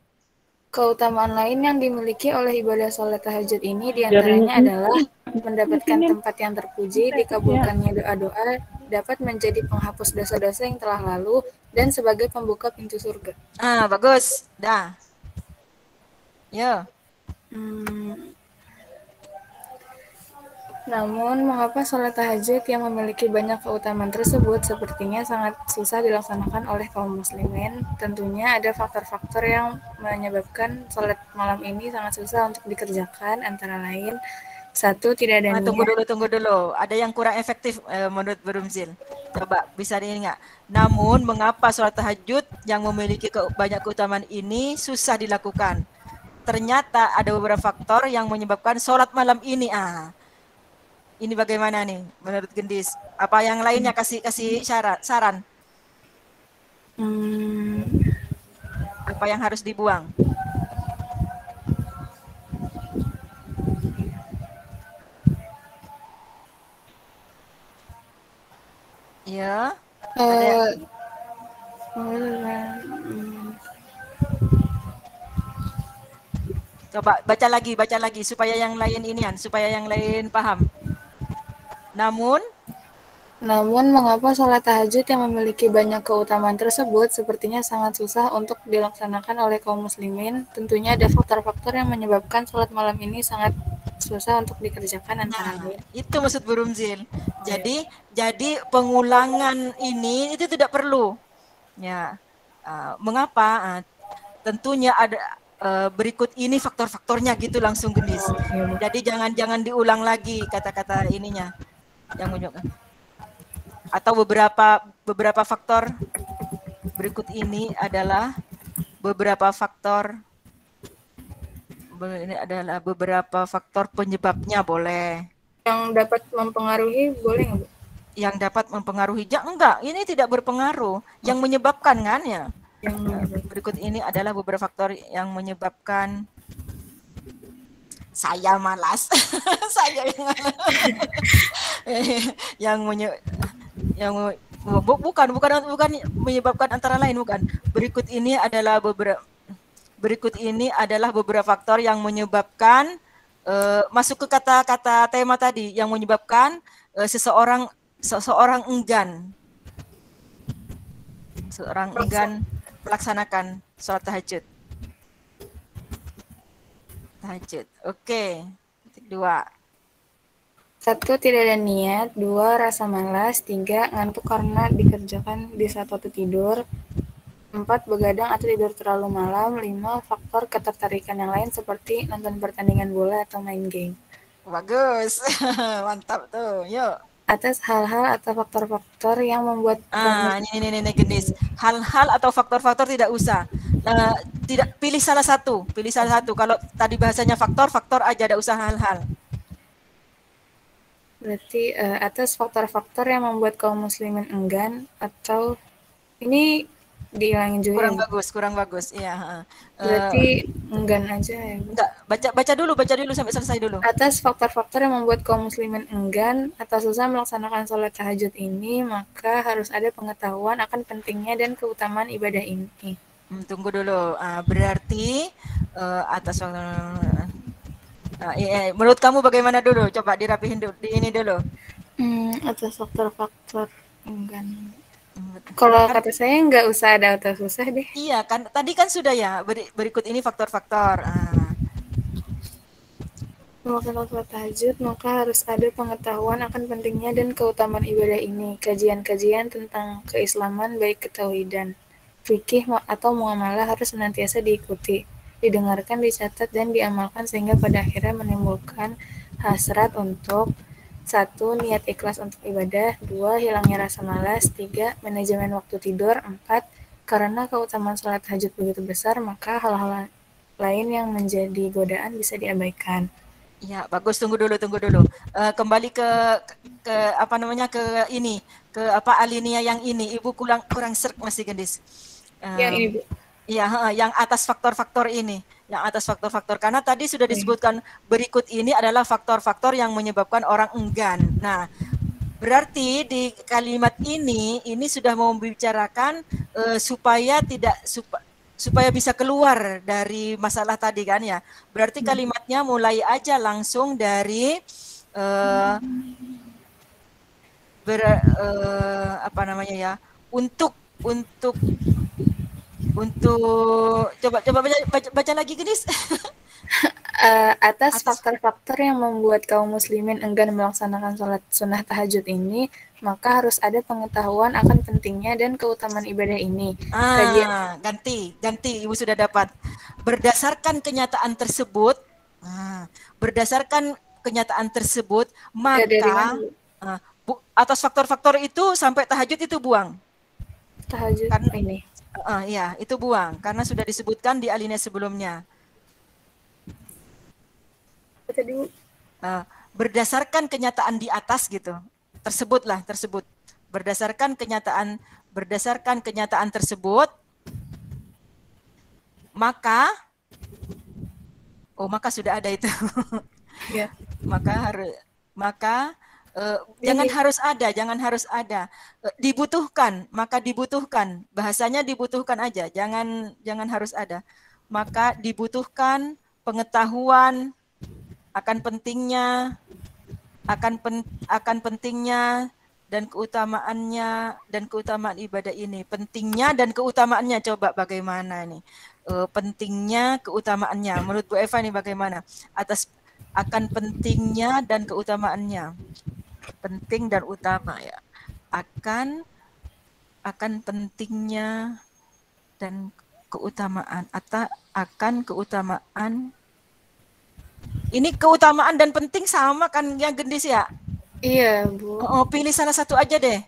Keutamaan lain yang dimiliki oleh ibadah sholat tahajud ini diantaranya adalah mendapatkan tempat yang terpuji, dikabulkannya doa-doa, dapat menjadi penghapus dosa-dosa yang telah lalu dan sebagai pembuka pintu surga. Bagus, dah. Ya. Namun, mengapa sholat tahajud yang memiliki banyak keutamaan tersebut sepertinya sangat susah dilaksanakan oleh kaum muslimin? Tentunya ada faktor-faktor yang menyebabkan sholat malam ini sangat susah untuk dikerjakan, antara lain 1. Tidak ada Tunggu niat. dulu. Ada yang kurang efektif menurut Berumzil. Coba bisa diingat. Namun mengapa sholat tahajud yang memiliki banyak keutamaan ini susah dilakukan? Ternyata ada beberapa faktor yang menyebabkan sholat malam ini. Ini bagaimana nih menurut Gendis? Apa yang lainnya kasih saran? Apa yang harus dibuang? Ya. Coba baca lagi supaya yang lain paham. Namun mengapa sholat tahajud yang memiliki banyak keutamaan tersebut sepertinya sangat susah untuk dilaksanakan oleh kaum muslimin? Tentunya ada faktor-faktor yang menyebabkan sholat malam ini sangat susah untuk dikerjakan antara lain. Itu maksud Berumzil. Jadi pengulangan ini itu tidak perlu. Ya. Mengapa? Tentunya ada berikut ini faktor-faktornya gitu langsung Gendis. Jadi jangan diulang lagi kata-kata ininya yang menunjukkan. Atau beberapa faktor berikut ini adalah beberapa faktor penyebabnya boleh. Yang dapat mempengaruhi boleh nggak, Bu? Yang dapat mempengaruhi enggak, ini tidak berpengaruh. Yang menyebabkan kan ya. Berikut ini adalah beberapa faktor yang menyebabkan saya malas. Saya yang bukan menyebabkan antara lain bukan. Berikut ini adalah beberapa faktor yang menyebabkan masuk ke kata-kata tema tadi yang menyebabkan seseorang enggan melaksanakan sholat tahajud. Oke. 2. 1. Tidak ada niat. 2. Rasa malas. 3. Ngantuk karena dikerjakan di saat waktu tidur. 4. Begadang atau tidur terlalu malam. 5. Faktor ketertarikan yang lain seperti nonton pertandingan bola atau main game. Bagus. Mantap tuh. Yuk. Atas hal-hal atau faktor-faktor yang membuat ini Gendis. Hal-hal atau faktor-faktor tidak usah. Tidak pilih salah satu. Kalau tadi bahasanya faktor aja, tidak usah hal-hal. Berarti atas faktor-faktor yang membuat kaum muslimin enggan atau ini dihilangin juga. Kurang bagus. Iya, Berarti enggan aja ya. Enggak, baca dulu sampai selesai dulu. Atas faktor-faktor yang membuat kaum muslimin enggan atau susah melaksanakan sholat tahajud ini, maka harus ada pengetahuan akan pentingnya dan keutamaan ibadah ini. Tunggu dulu. Berarti atas menurut kamu bagaimana dulu? Coba dirapihin dulu, ini dulu. Atas faktor-faktor enggan. Kalau kata saya nggak usah ada atau susah deh. Iya kan, tadi kan sudah ya. Berikut ini faktor-faktor. Melaksanakan sholat tahajud, maka harus ada pengetahuan akan pentingnya dan keutamaan ibadah ini. Kajian-kajian tentang keislaman baik ketauhidan, fikih atau muamalah harus senantiasa diikuti, didengarkan, dicatat, dan diamalkan sehingga pada akhirnya menimbulkan hasrat untuk 1. Niat ikhlas untuk ibadah. 2. Hilangnya rasa malas. 3. Manajemen waktu tidur. 4. Karena keutamaan sholat tahajud begitu besar, maka hal-hal lain yang menjadi godaan bisa diabaikan. Ya, bagus. Tunggu dulu. Kembali ke apa namanya, ke ini, ke alinea yang ini. Ibu kurang serk masih Gendis. Yang ini, Bu. Iya, yang atas faktor-faktor ini. Yang atas faktor-faktor, karena tadi sudah disebutkan berikut ini adalah faktor-faktor yang menyebabkan orang enggan. Nah, berarti di kalimat ini sudah membicarakan supaya bisa keluar dari masalah tadi kan ya. Berarti kalimatnya mulai aja langsung dari untuk coba baca lagi Gendis. Atas faktor-faktor yang membuat kaum muslimin enggan melaksanakan sholat sunnah tahajud ini, maka harus ada pengetahuan akan pentingnya dan keutamaan ibadah ini. Ganti, Ibu sudah dapat. Berdasarkan kenyataan tersebut, berdasarkan kenyataan tersebut, Ya, dari maka mana, Bu? atas faktor-faktor itu sampai tahajud itu buang. Tahajud Karena ini. ya, itu buang karena sudah disebutkan di alinea sebelumnya. Tadi, Bu. Berdasarkan kenyataan di atas gitu. Tersebut. Berdasarkan kenyataan tersebut, maka sudah ada itu. Ya. Jangan harus ada. Dibutuhkan, maka dibutuhkan. Bahasanya dibutuhkan aja, jangan harus ada. Maka dibutuhkan pengetahuan akan pentingnya dan keutamaan ibadah ini. Pentingnya dan keutamaannya, coba bagaimana nih? Pentingnya, keutamaannya. Menurut Bu Eva ini bagaimana? Akan pentingnya dan keutamaannya. Penting dan utama ya. Akan pentingnya dan keutamaan atau akan keutamaan. Ini keutamaan dan penting sama kan yang Gendis ya? Iya, Bu. Pilih salah satu aja deh.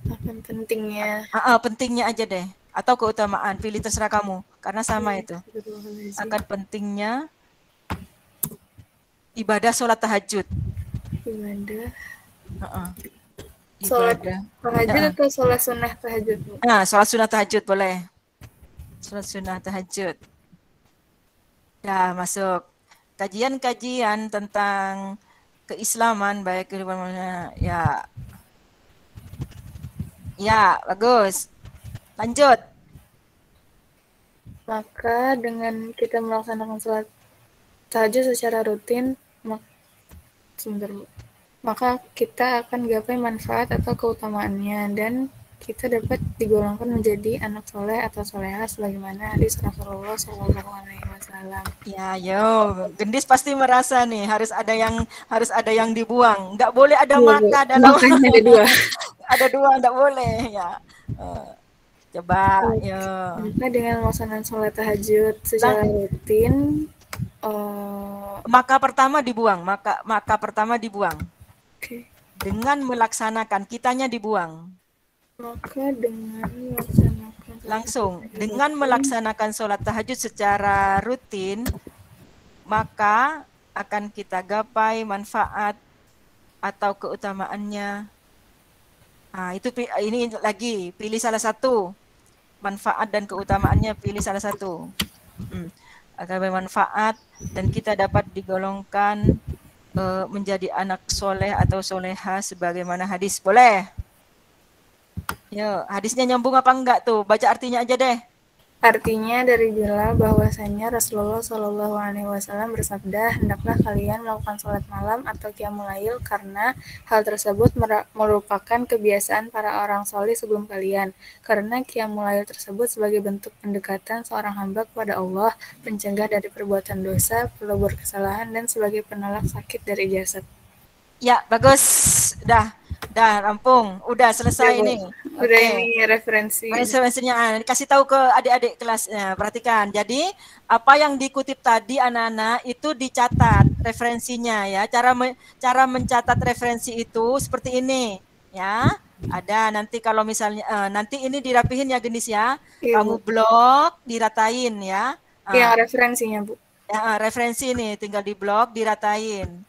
Akan pentingnya. Pentingnya aja deh. Atau keutamaan, pilih terserah kamu. Karena sama itu. Akan pentingnya ibadah sholat tahajud. Ibadah. Sholat tahajud atau sholat sunnah tahajud, Bu? Sholat sunnah tahajud boleh. Sholat sunnah tahajud. Dah masuk. Kajian-kajian tentang keislaman baik ya bagus, lanjut. Maka dengan kita melaksanakan sholat tahajud secara rutin, maka kita akan gapai manfaat atau keutamaannya, dan kita dapat digolongkan menjadi anak soleh atau soleha sebagaimana hadis Rasulullah SAW. Ya, Gendis pasti merasa nih harus ada yang dibuang. Nggak boleh ada maka dalam. Makanya ada dua. Ada dua, nggak boleh ya. Coba, Maka dengan melaksanakan sholat tahajud secara rutin, maka pertama dibuang. Okay. Dengan melaksanakan, kitanya dibuang. Maka dengan melaksanakan sholat tahajud secara rutin, maka akan kita gapai manfaat atau keutamaannya. Ini lagi, pilih salah satu. Manfaat dan keutamaannya, pilih salah satu. Akan bermanfaat dan kita dapat digolongkan menjadi anak soleh atau soleha sebagaimana hadis. Boleh? Hadisnya nyambung apa enggak tuh? Baca artinya aja deh. Artinya dari bila bahwasanya Rasulullah SAW bersabda, hendaklah kalian melakukan sholat malam atau qiyamul lail karena hal tersebut merupakan kebiasaan para orang soleh sebelum kalian. Karena qiyamul lail tersebut sebagai bentuk pendekatan seorang hamba kepada Allah, pencegah dari perbuatan dosa, pelebur kesalahan, dan sebagai penolak sakit dari jasad. Ya, bagus. Dah rampung. Udah selesai nih. Udah, ini referensinya. Kasih tahu ke adik-adik kelasnya. Perhatikan. Jadi, apa yang dikutip tadi anak-anak itu dicatat referensinya ya. Cara mencatat referensi itu seperti ini, ya. Ada nanti kalau misalnya nanti ini dirapihin ya Gendis ya. Kamu blok, diratain ya. Yang referensinya, Bu. Ya, referensi nih tinggal di blok, diratain.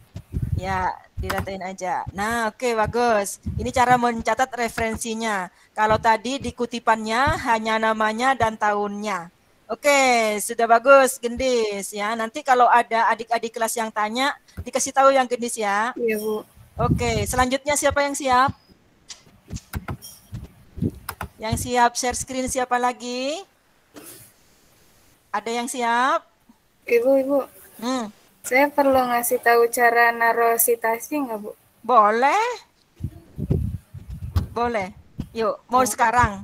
Ya, diratain aja. Nah, oke, bagus. Ini cara mencatat referensinya. Kalau tadi di kutipannya hanya namanya dan tahunnya. Oke, sudah bagus, Gendis ya. Nanti kalau ada adik-adik kelas yang tanya, dikasih tahu yang Gendis ya. Iya, Bu. Oke, selanjutnya siapa yang siap? Yang siap share screen siapa lagi? Ada yang siap? Ibu. Saya perlu ngasih tahu cara naruh citasi nggak, Bu? Boleh. Yuk, mau sekarang?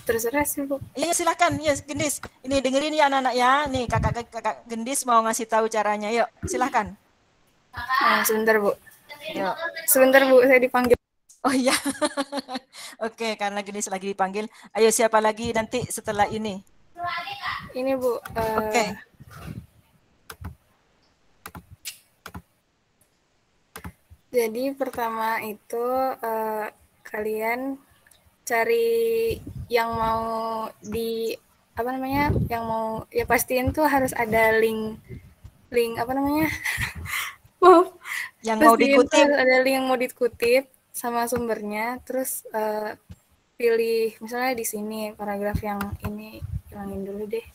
Terserah sih, Bu. Iya, silakan. Ya, Gendis. Ini dengerin ya anak-anak ya. Nih, kakak Gendis mau ngasih tahu caranya. Yuk, silakan. Sebentar, Bu. Yuk. Sebentar, Bu. Saya dipanggil. Oh iya. Oke, karena Gendis lagi dipanggil. Ayo, siapa lagi nanti setelah ini? Ini, Bu. Oke. Jadi pertama itu kalian cari yang mau di apa namanya, yang mau ya pastiin tuh harus ada link apa namanya, mau Yang mau pastiin tuh dikutip. harus ada link yang mau dikutip sama sumbernya, terus pilih misalnya di sini paragraf yang ini, hilangin dulu deh,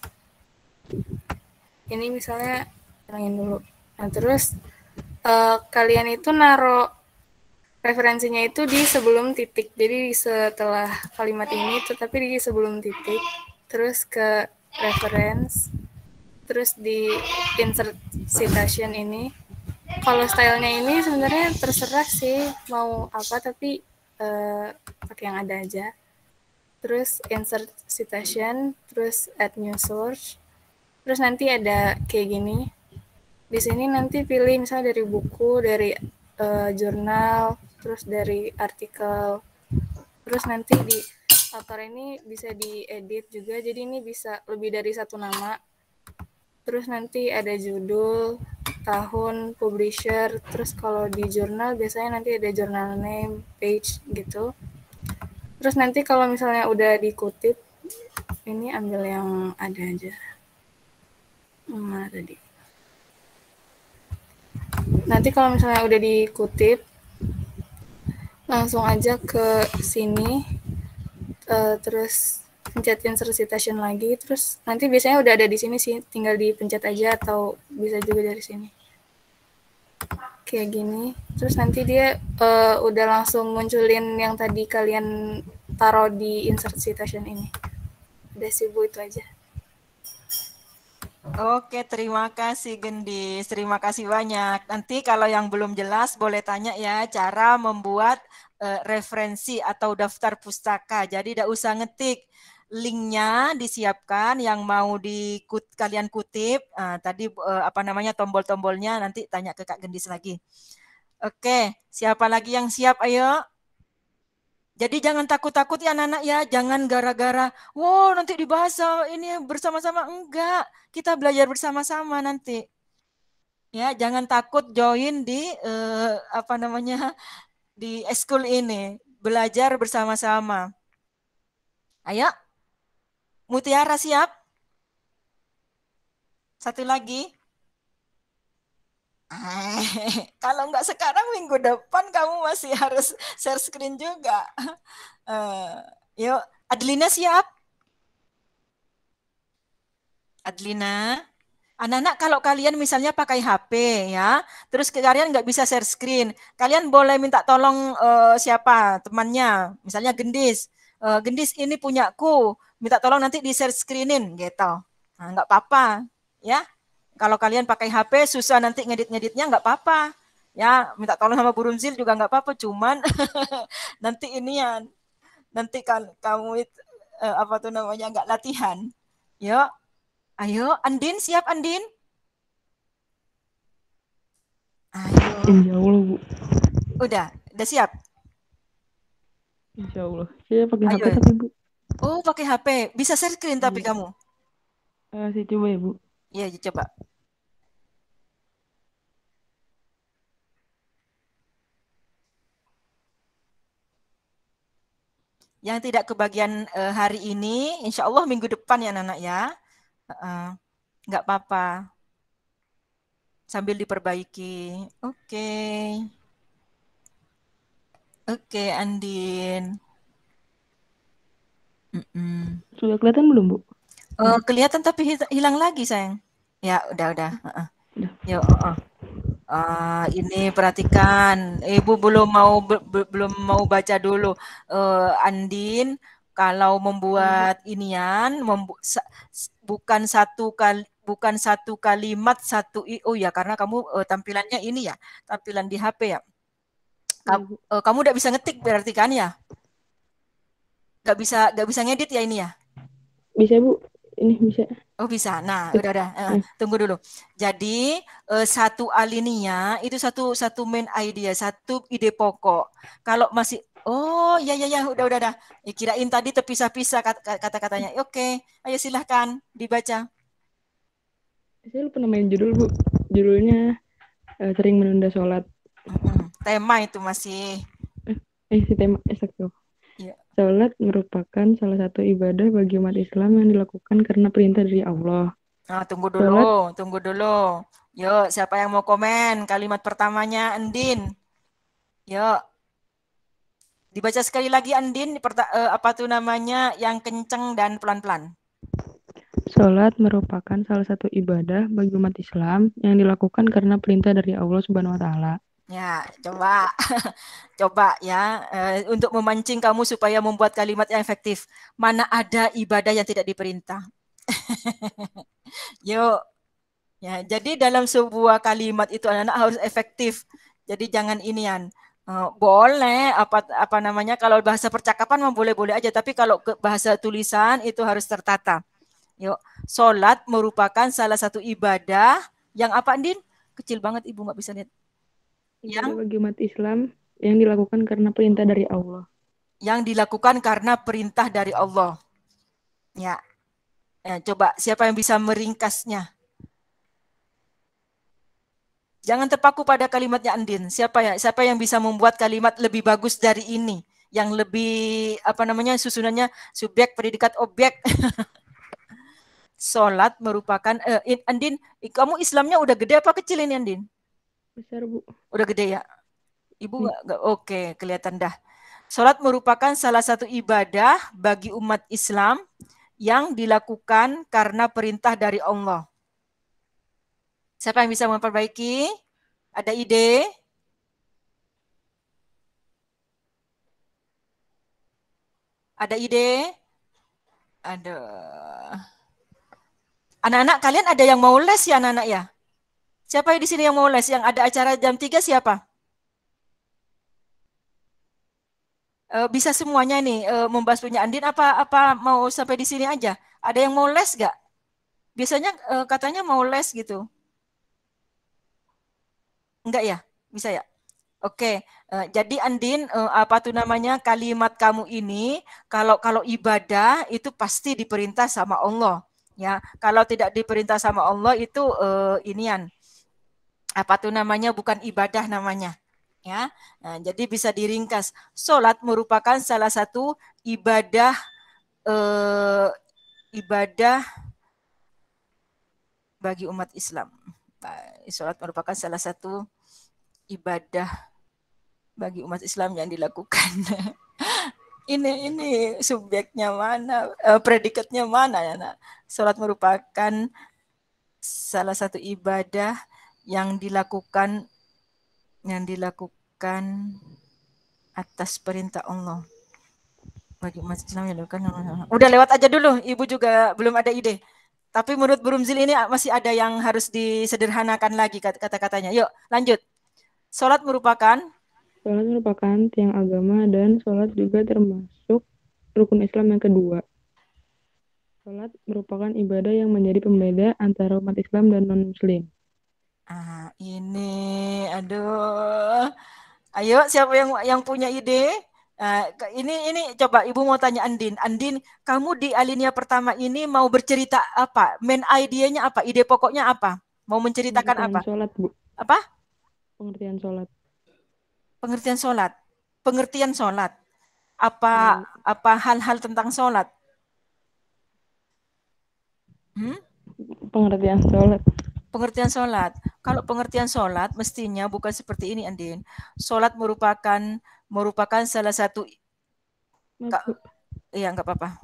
ini misalnya hilangin dulu. Nah terus kalian itu naruh referensinya itu di sebelum titik, jadi setelah kalimat ini tetapi di sebelum titik, terus ke reference, terus di insert citation ini. Kalau stylenya ini sebenarnya terserah sih mau apa, tapi pakai yang ada aja. Terus insert citation, terus add new source, terus nanti ada kayak gini. Di sini nanti pilih misalnya dari buku, dari jurnal, terus dari artikel, terus nanti di author ini bisa diedit juga, jadi ini bisa lebih dari satu nama. Terus nanti ada judul, tahun, publisher, terus kalau di jurnal biasanya nanti ada journal name, page gitu. Terus nanti kalau misalnya udah dikutip, ini ambil yang ada aja. Mana tadi? Nanti kalau misalnya udah dikutip, langsung aja ke sini, terus pencet insert citation lagi, terus nanti biasanya udah ada di sini sih, tinggal dipencet aja atau bisa juga dari sini. Kayak gini, terus nanti dia udah langsung munculin yang tadi kalian taruh di insert citation ini. Udah sih Bu, itu aja. Oke, terima kasih Gendis. Terima kasih banyak. Nanti kalau yang belum jelas boleh tanya ya cara membuat referensi atau daftar pustaka. Jadi tidak usah ngetik, linknya disiapkan yang mau kalian kutip. Tadi apa namanya tombol-tombolnya nanti tanya ke Kak Gendis lagi. Oke, siapa lagi yang siap? Ayo. Jadi jangan takut-takut ya anak-anak ya, jangan gara-gara, wow nanti dibahas ini bersama-sama, enggak, kita belajar bersama-sama nanti. Ya, jangan takut join di apa namanya di eskul ini, belajar bersama-sama. Ayo, Mutiara siap? Satu lagi. Kalau enggak sekarang minggu depan kamu masih harus share screen juga. Yuk, Adelina siap? Adelina, anak-anak kalau kalian misalnya pakai HP ya, terus kalian nggak bisa share screen, kalian boleh minta tolong siapa temannya, misalnya Gendis, Gendis ini punyaku, minta tolong nanti di share screenin gitu, nah, nggak apa-apa ya. Kalau kalian pakai HP susah nanti ngedit-ngeditnya nggak apa-apa ya, minta tolong sama Bu Rumzil juga nggak apa-apa, cuman nanti ini ya, nanti kan kamu apa tuh namanya nggak latihan, yuk. Ayo, Andin siap Andin? Ayo. Insya Allah Bu. Udah siap? Insya Allah. Saya pakai Ayo. HP tapi Bu. Oh, pakai HP. Bisa share screen tapi kamu? Saya coba ya Bu. Iya, coba. Yang tidak kebagian hari ini, insya Allah minggu depan ya anak-anak ya. Nggak apa-apa. Sambil diperbaiki. Oke. Oke, Andin. Sudah kelihatan belum Bu? Kelihatan tapi hilang lagi sayang. Ya, udah. Yuk. Ini perhatikan, Ibu belum mau baca dulu. Andin, kalau membuat inian, bukan satu kalimat satu IO ya, karena kamu tampilannya ini ya, tampilan di HP ya. Kamu udah bisa ngetik berarti kan ya? Gak bisa ngedit ya ini ya? Bisa Bu, ini bisa. Oh bisa. Nah, udah. Tunggu dulu. Jadi satu alinea itu satu main idea, satu ide pokok. Kalau masih ya, udah. Kirain tadi terpisah-pisah kata-katanya. Oke, ayo silahkan dibaca. Saya lupa namain judul Bu. Judulnya sering menunda sholat. tema itu masih. Si tema tuh. Iya. Salat merupakan salah satu ibadah bagi umat Islam yang dilakukan karena perintah dari Allah. Nah, tunggu dulu. Yuk, siapa yang mau komen? Kalimat pertamanya, Andin. Yuk. Dibaca sekali lagi, Andin. Apa tuh namanya? Yang kenceng dan pelan-pelan. Salat merupakan salah satu ibadah bagi umat Islam yang dilakukan karena perintah dari Allah Subhanahu wa taala. Ya, coba. Coba ya, untuk memancing kamu supaya membuat kalimat yang efektif. Mana ada ibadah yang tidak diperintah? Yuk. Ya, jadi dalam sebuah kalimat itu anak-anak harus efektif. Jadi jangan inian. Boleh apa namanya, kalau bahasa percakapan boleh-boleh aja, tapi kalau ke bahasa tulisan itu harus tertata. Yuk, sholat merupakan salah satu ibadah yang apa, Andin? Kecil banget, Ibu nggak bisa lihat. Ibadah bagi umat Islam yang dilakukan karena perintah dari Allah. Yang dilakukan karena perintah dari Allah. Ya. Coba siapa yang bisa meringkasnya? Jangan terpaku pada kalimatnya Andin. Siapa yang bisa membuat kalimat lebih bagus dari ini? Yang lebih susunannya subjek, predikat, objek. Sholat merupakan Andin, kamu Islamnya udah gede apa kecil ini, Andin? Besar, Bu. Udah gede ya? Ibu nggak? Oke, kelihatan dah. Sholat merupakan salah satu ibadah bagi umat Islam yang dilakukan karena perintah dari Allah. Siapa yang bisa memperbaiki? Ada ide? Ada ide? Aduh. Anak-anak, kalian ada yang mau les ya, anak-anak ya? Siapa di sini yang mau les? Yang ada acara jam 3 siapa? Bisa semuanya nih membahas punya Andin, apa mau sampai di sini aja? Ada yang mau les gak? Biasanya katanya mau les gitu. Enggak ya? Bisa ya? Oke, jadi Andin, apa tuh namanya, kalimat kamu ini kalau ibadah itu pasti diperintah sama Allah, ya. Kalau tidak diperintah sama Allah itu inian, apa tuh namanya, bukan ibadah namanya, ya. Nah, jadi bisa diringkas, sholat merupakan salah satu ibadah bagi umat Islam. Sholat merupakan salah satu ibadah bagi umat Islam yang dilakukan. ini subjeknya mana, predikatnya mana ya, nak? Sholat merupakan salah satu ibadah yang dilakukan atas perintah Allah bagi umat Islam yang dilakukan. Udah lewat aja dulu, Ibu juga belum ada ide. Tapi menurut Bu Rumzil ini masih ada yang harus disederhanakan lagi kata-katanya. Yuk, lanjut. Sholat merupakan tiang agama dan sholat juga termasuk rukun Islam yang kedua. Sholat merupakan ibadah yang menjadi pembeda antara umat Islam dan non-Muslim. Ini, aduh. Ayo, siapa yang punya ide? Ini coba Ibu mau tanya Andin. Andin, kamu di alinea pertama ini mau bercerita apa? Main idenya apa? Ide pokoknya apa? Mau menceritakan apa? Sholat, Bu. Apa? Pengertian sholat. Pengertian sholat. Pengertian sholat. Apa hal-hal tentang sholat? Pengertian sholat. Pengertian sholat. Kalau pengertian sholat mestinya bukan seperti ini, Andin. Sholat merupakan salah satu. Iya, nggak apa-apa.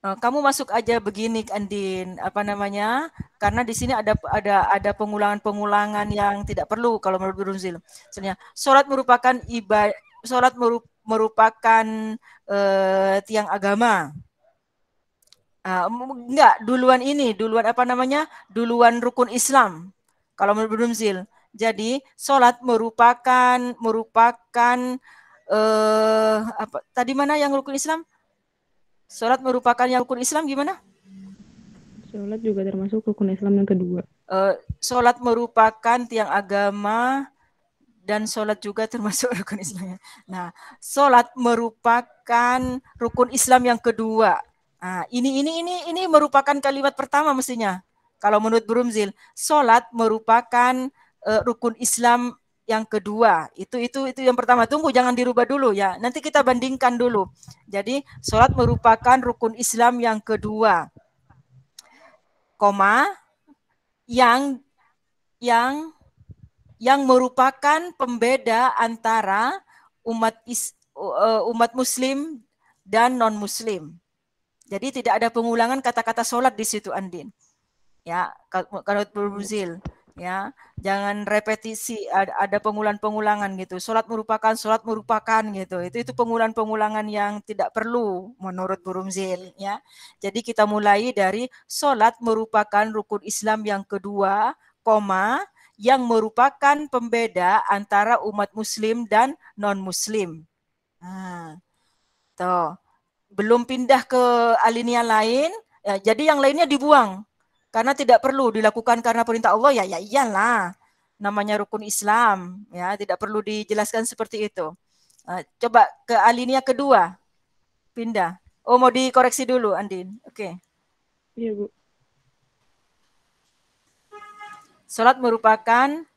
Kamu masuk aja begini, Andin. Apa namanya? Karena di sini ada pengulangan-pengulangan yang tidak perlu kalau menurut Brunzil. Misalnya, sholat merupakan ibadah. Sholat merupakan tiang agama. Enggak, duluan apa namanya? Duluan rukun Islam. Kalau menurut Brunzil. Jadi, sholat merupakan apa tadi mana yang rukun Islam? Sholat merupakan yang rukun Islam gimana? Sholat juga termasuk rukun Islam yang kedua. Sholat merupakan tiang agama dan sholat juga termasuk rukun Islam. Nah, sholat merupakan rukun Islam yang kedua. Nah, ini merupakan kalimat pertama mestinya. Kalau menurut Brumzil, sholat merupakan rukun Islam yang kedua. Itu yang pertama. Tunggu, jangan dirubah dulu ya. Nanti kita bandingkan dulu. Jadi sholat merupakan rukun Islam yang kedua, koma yang merupakan pembeda antara umat Muslim dan non Muslim. Jadi tidak ada pengulangan kata-kata sholat di situ, Andin. Ya, kalau berbuzil, ya, jangan repetisi, ada pengulangan-pengulangan gitu. Sholat merupakan gitu. Itu pengulangan-pengulangan yang tidak perlu menurut Burumzil, ya. Jadi kita mulai dari sholat merupakan rukun Islam yang kedua, koma yang merupakan pembeda antara umat Muslim dan non Muslim. Nah, tuh. Belum pindah ke alinea lain, ya, jadi yang lainnya dibuang karena tidak perlu dilakukan karena perintah Allah, ya iyalah, namanya rukun Islam, ya tidak perlu dijelaskan seperti itu. Coba ke alinea kedua, pindah. Oh, mau dikoreksi dulu, Andin. Oke. Iya, Bu. Salat merupakan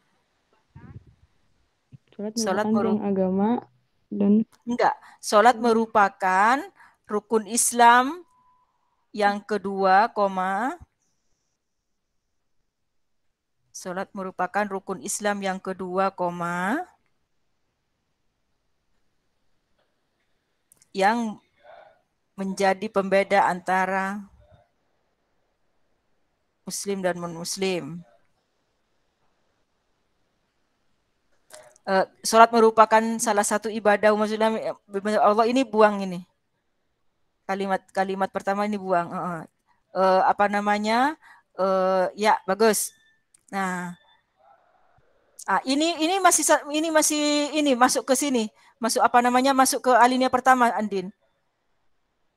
tiang agama dan enggak. Salat merupakan rukun Islam yang kedua, koma. Salat merupakan rukun Islam yang kedua, koma. Yang menjadi pembeda antara Muslim dan non-Muslim. Salat merupakan salah satu ibadah umat Islam. Allah ini buang ini. Kalimat pertama ini buang. Apa namanya? Ya, bagus. Nah, ini masuk ke sini. Masuk apa namanya? Masuk ke alinea pertama, Andin.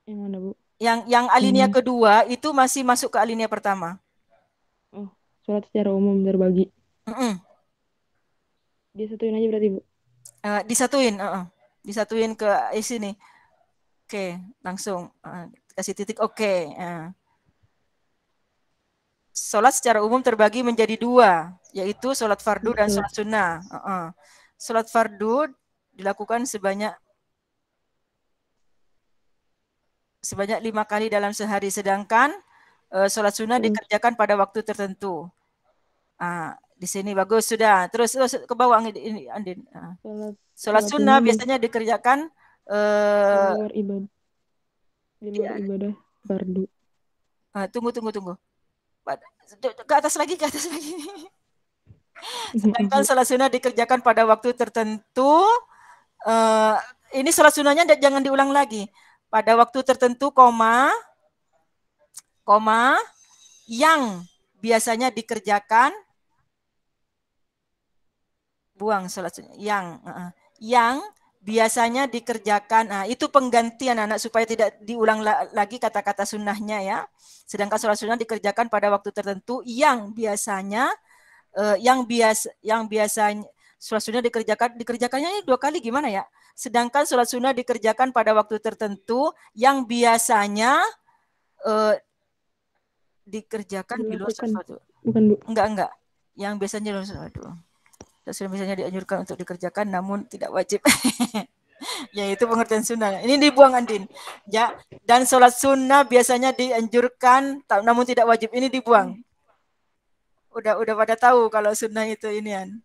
Yang mana, Bu? Yang alinea kedua itu masih masuk ke alinea pertama. Oh, sholat secara umum terbagi. Disatuin aja berarti, Bu? Disatuin ke sini. Oke, langsung kasih titik. Oke. Sholat secara umum terbagi menjadi dua, yaitu sholat fardu dan sholat sunnah. Sholat fardu dilakukan sebanyak 5 kali dalam sehari, sedangkan sholat sunnah dikerjakan pada waktu tertentu. Di sini bagus sudah. Terus ke bawah ini, Andin. Sholat sunnah biasanya dikerjakan di luar ibadah fardu. Tunggu. Ke atas lagi. Sedangkan sholat sunnah dikerjakan pada waktu tertentu. Ini sholat sunnahnya jangan diulang lagi. Pada waktu tertentu, koma, yang biasanya dikerjakan, buang sholat sunnah, yang biasanya dikerjakan, itu penggantian anak supaya tidak diulang lagi kata-kata sunnahnya ya. Sedangkan sholat sunnah dikerjakan pada waktu tertentu yang biasanya sholat sunnah dikerjakannya ini 2 kali gimana ya? Sedangkan sholat sunnah dikerjakan pada waktu tertentu yang biasanya dikerjakan di luar sholat. Bukan, Bu. Enggak. Yang biasanya di luar sholat. Misalnya dianjurkan untuk dikerjakan namun tidak wajib. Yaitu pengertian sunnah. Ini dibuang, Andin. Ya, dan sholat sunnah biasanya dianjurkan namun tidak wajib. Ini dibuang. Udah pada tahu kalau sunnah itu inian.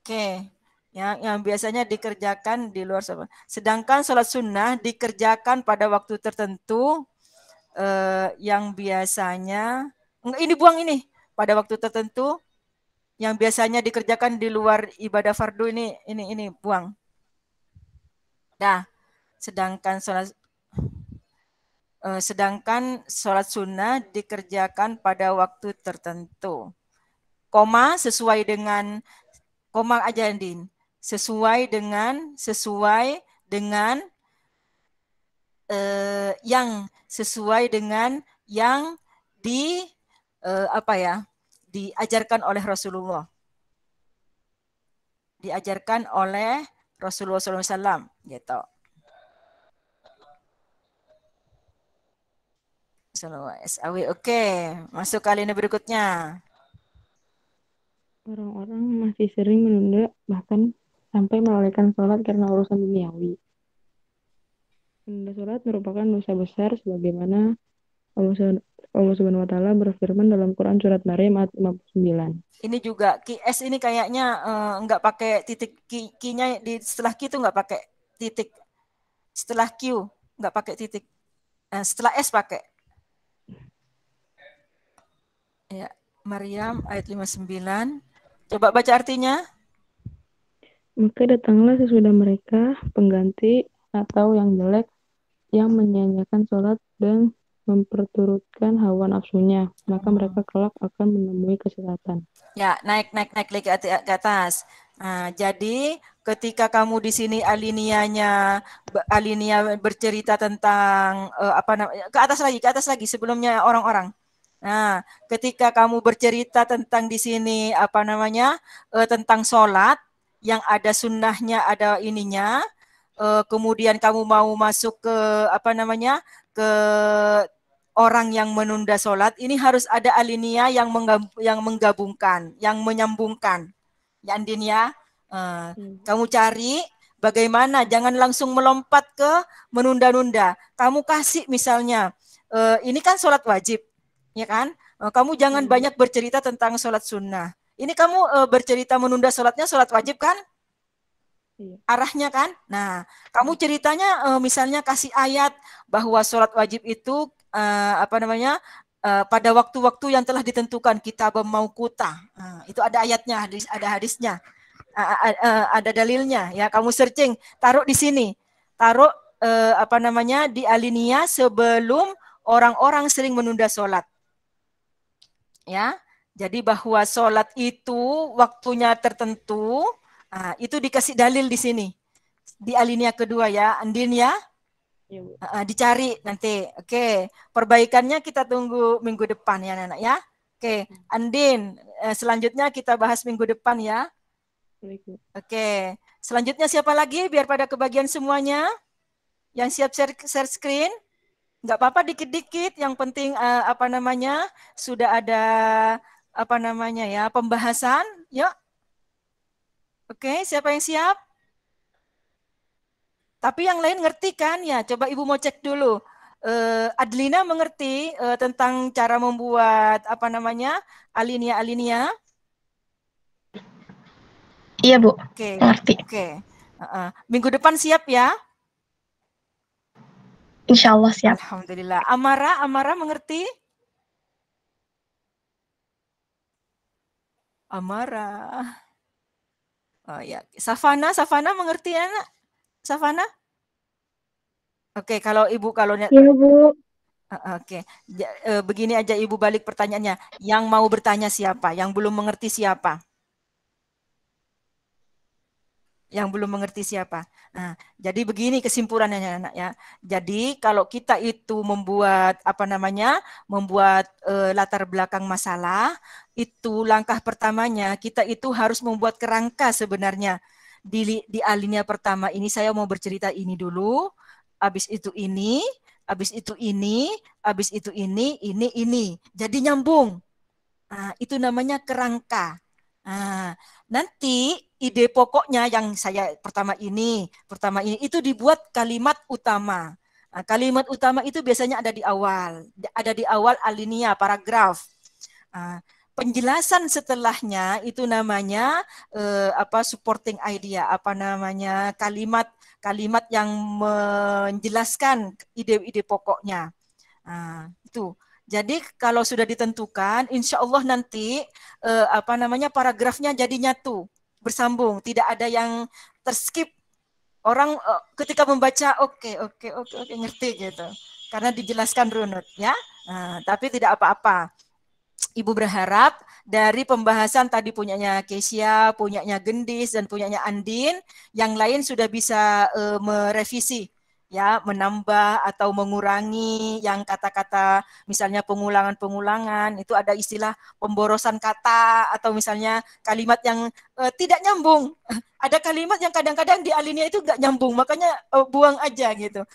Oke. Yang biasanya dikerjakan di luar sholat. Sedangkan sholat sunnah dikerjakan pada waktu tertentu yang biasanya ini buang ini pada waktu tertentu yang biasanya dikerjakan di luar ibadah fardu ini buang. Nah, sedangkan sholat sunnah dikerjakan pada waktu tertentu. Koma sesuai dengan koma aja, Andin. Sesuai dengan yang diajarkan oleh Rasulullah. Diajarkan oleh Rasulullah SAW gitu. SAW. Oke, masuk ke alinea berikutnya. Orang-orang masih sering menunda bahkan sampai melalaikan sholat karena urusan duniawi. Menunda sholat merupakan dosa besar sebagaimana Allah Subhanahu wa taala berfirman dalam Quran surat Maryam ayat 59. Ini juga QS ini kayaknya nggak pakai titik Q-nya di setelah Q itu nggak pakai titik. Setelah Q nggak pakai titik. Setelah S pakai. Ya, Maryam ayat 59. Coba baca artinya. Maka datanglah sesudah mereka pengganti atau yang jelek yang menyanyiakan sholat dan memperturutkan hawa nafsunya, maka mereka kelak akan menemui kesesatan. Ya, naik lagi ke atas. Nah, jadi ketika kamu di sini alinea bercerita tentang apa namanya? Ke atas lagi sebelumnya orang-orang. Nah, ketika kamu bercerita tentang di sini apa namanya? Tentang sholat yang ada sunnahnya, ada ininya, kemudian kamu mau masuk ke apa namanya? Ke orang yang menunda sholat, ini harus ada alinea yang menggabungkan, yang menyambungkan. Ya Andin ya, kamu cari bagaimana, jangan langsung melompat ke menunda-nunda. Kamu kasih misalnya, ini kan sholat wajib, ya kan? Kamu jangan banyak bercerita tentang sholat sunnah. Ini kamu bercerita menunda sholatnya, sholat wajib kan? Arahnya kan? Nah, kamu ceritanya misalnya kasih ayat bahwa sholat wajib itu apa namanya pada waktu-waktu yang telah ditentukan kita mauquta. Itu ada ayatnya, ada hadisnya, ada dalilnya. Ya, kamu searching, taruh di sini, taruh apa namanya di alinea sebelum orang-orang sering menunda sholat. Ya, jadi bahwa sholat itu waktunya tertentu. Itu dikasih dalil di sini di alinea kedua ya, Andin ya. Dicari nanti. Oke, perbaikannya kita tunggu minggu depan ya Nana ya. Oke, Andin, selanjutnya kita bahas minggu depan ya. Oke, selanjutnya siapa lagi biar pada kebagian semuanya? Yang siap share screen? Nggak apa-apa dikit-dikit, yang penting apa namanya sudah ada apa namanya ya pembahasan. Yuk. Oke, siapa yang siap? Tapi yang lain ngerti kan ya? Coba Ibu mau cek dulu. Adlina mengerti tentang cara membuat apa namanya alinea? Iya Bu. Oke. Mengerti. Oke. Minggu depan siap ya? Insya Allah siap. Alhamdulillah. Amara mengerti? Amara. Oh ya, Safana mengerti ya, Nak? Safana? Oke, kalau Ibu Iya, Bu. Oke. Begini aja Ibu balik pertanyaannya. Yang mau bertanya siapa? Yang belum mengerti siapa? Yang belum mengerti siapa? Nah, jadi begini kesimpulannya Anak ya. Jadi kalau kita itu membuat apa namanya? Membuat latar belakang masalah, itu langkah pertamanya kita itu harus membuat kerangka sebenarnya. Di alinea pertama ini saya mau bercerita ini dulu, habis itu ini, habis itu ini, habis itu ini. Jadi nyambung. Nah, itu namanya kerangka. Nah, nanti ide pokoknya yang saya pertama ini itu dibuat kalimat utama. Nah, kalimat utama itu biasanya ada di awal alinea paragraf. Nah, penjelasan setelahnya itu namanya supporting idea, apa namanya kalimat yang menjelaskan ide-ide pokoknya. Nah, itu. Jadi kalau sudah ditentukan, insya Allah nanti paragrafnya jadi nyatu, bersambung, tidak ada yang terskip. Orang ketika membaca oke, ngerti gitu, karena dijelaskan runut ya. Nah, tapi tidak apa-apa. Ibu berharap dari pembahasan tadi punyanya Kesia, punyanya Gendis, dan punyanya Andin, yang lain sudah bisa merevisi. Ya, menambah atau mengurangi yang kata-kata misalnya pengulangan, itu ada istilah pemborosan kata atau misalnya kalimat yang tidak nyambung. Ada kalimat yang kadang-kadang di alinea itu nggak nyambung, makanya buang aja gitu.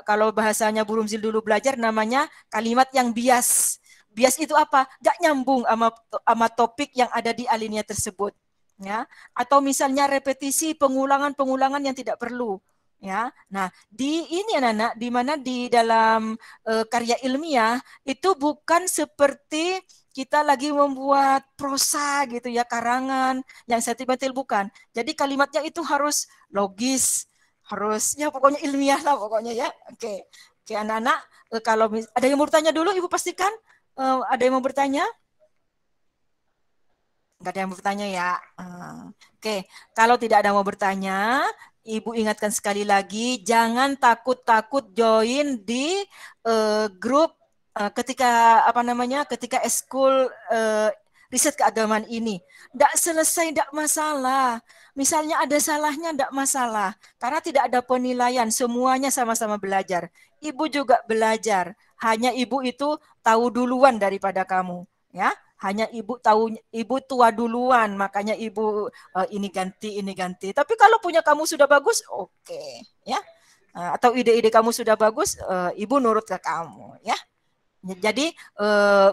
Kalau bahasanya Bu Rumzil dulu belajar namanya kalimat yang bias bias itu apa? Gak nyambung sama topik yang ada di alinea tersebut. Ya, atau misalnya repetisi pengulangan yang tidak perlu, ya. Nah, di ini anak-anak, di mana di dalam karya ilmiah itu bukan seperti kita lagi membuat prosa gitu ya, karangan yang sentimental, bukan. Jadi kalimatnya itu harus logis, harusnya pokoknya ilmiah lah pokoknya ya. Oke. Oke anak-anak, kalau ada yang mau bertanya dulu, Ibu pastikan ada yang mau bertanya? Nggak ada yang bertanya ya. Oke, kalau tidak ada yang mau bertanya, Ibu ingatkan sekali lagi, jangan takut-takut join di grup ketika ketika eskul riset keagamaan ini. Tidak selesai, tidak masalah. Misalnya ada salahnya, tidak masalah. Karena tidak ada penilaian, semuanya sama-sama belajar. Ibu juga belajar. Hanya Ibu itu tahu duluan daripada kamu, ya. Hanya Ibu tahu, Ibu tua duluan, makanya Ibu ini ganti. Tapi kalau punya kamu sudah bagus, oke, ya. Atau ide-ide kamu sudah bagus, Ibu nurut ke kamu, ya. Jadi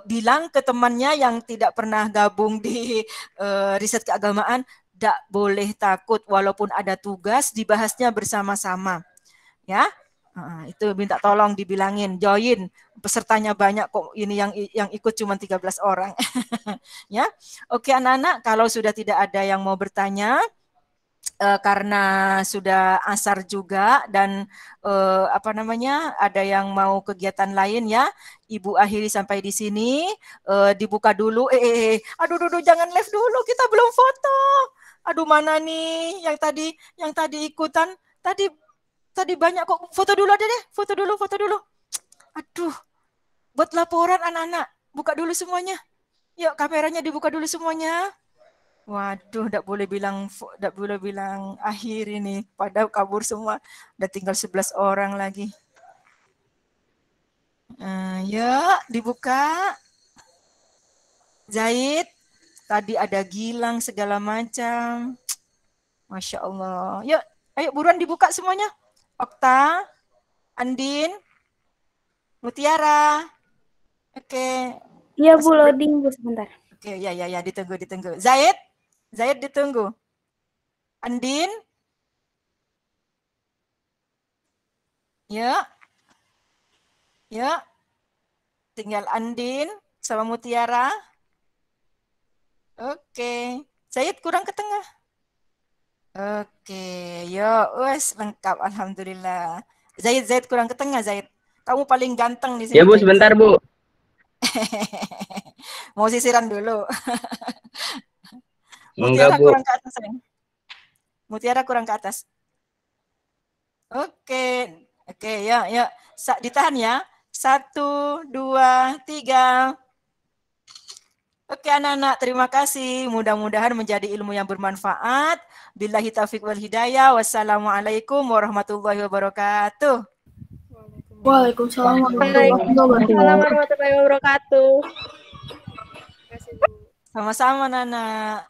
bilang ke temannya yang tidak pernah gabung di riset keagamaan, tidak boleh takut walaupun ada tugas dibahasnya bersama-sama, ya. Itu minta tolong dibilangin, join, pesertanya banyak kok, ini yang ikut cuma 13 orang. Ya. Oke anak-anak, kalau sudah tidak ada yang mau bertanya, karena sudah asar juga dan ada yang mau kegiatan lain ya, Ibu akhiri sampai di sini. Dibuka dulu. Aduh, jangan live dulu, kita belum foto. Aduh, mana nih yang tadi ikutan tadi banyak kok. Foto dulu aja deh, foto dulu. Aduh, buat laporan anak-anak, buka dulu semuanya. Yuk, kameranya dibuka dulu semuanya. Waduh, tidak boleh bilang akhir ini. Pada kabur semua. Udah tinggal 11 orang lagi. Yuk, dibuka. Zaid, tadi ada Gilang segala macam. Masya Allah. Yuk, ayo buruan dibuka semuanya. Okta, Andin, Mutiara. Oke. Iya Bu, loading Bu sebentar. Oke, ya, ditunggu. Zaid ditunggu. Andin. Ya. Tinggal Andin sama Mutiara. Oke. Zaid kurang ke tengah. Oke, wes lengkap alhamdulillah. Zaid kurang ke tengah, Zaid. Kamu paling ganteng di sini. Ya Bu, sebentar Bu. Mau sisiran dulu. Enggak, Mutiara Bu. kurang ke atas, sayang. Mutiara kurang ke atas. Oke, ya. Ditahan ya. 1, 2, 3. Oke anak-anak, terima kasih. Mudah-mudahan menjadi ilmu yang bermanfaat. Billahi taufiq wal hidayah. Wassalamualaikum warahmatullahi wabarakatuh. Waalaikumsalam warahmatullahi wabarakatuh. Sama-sama Nana.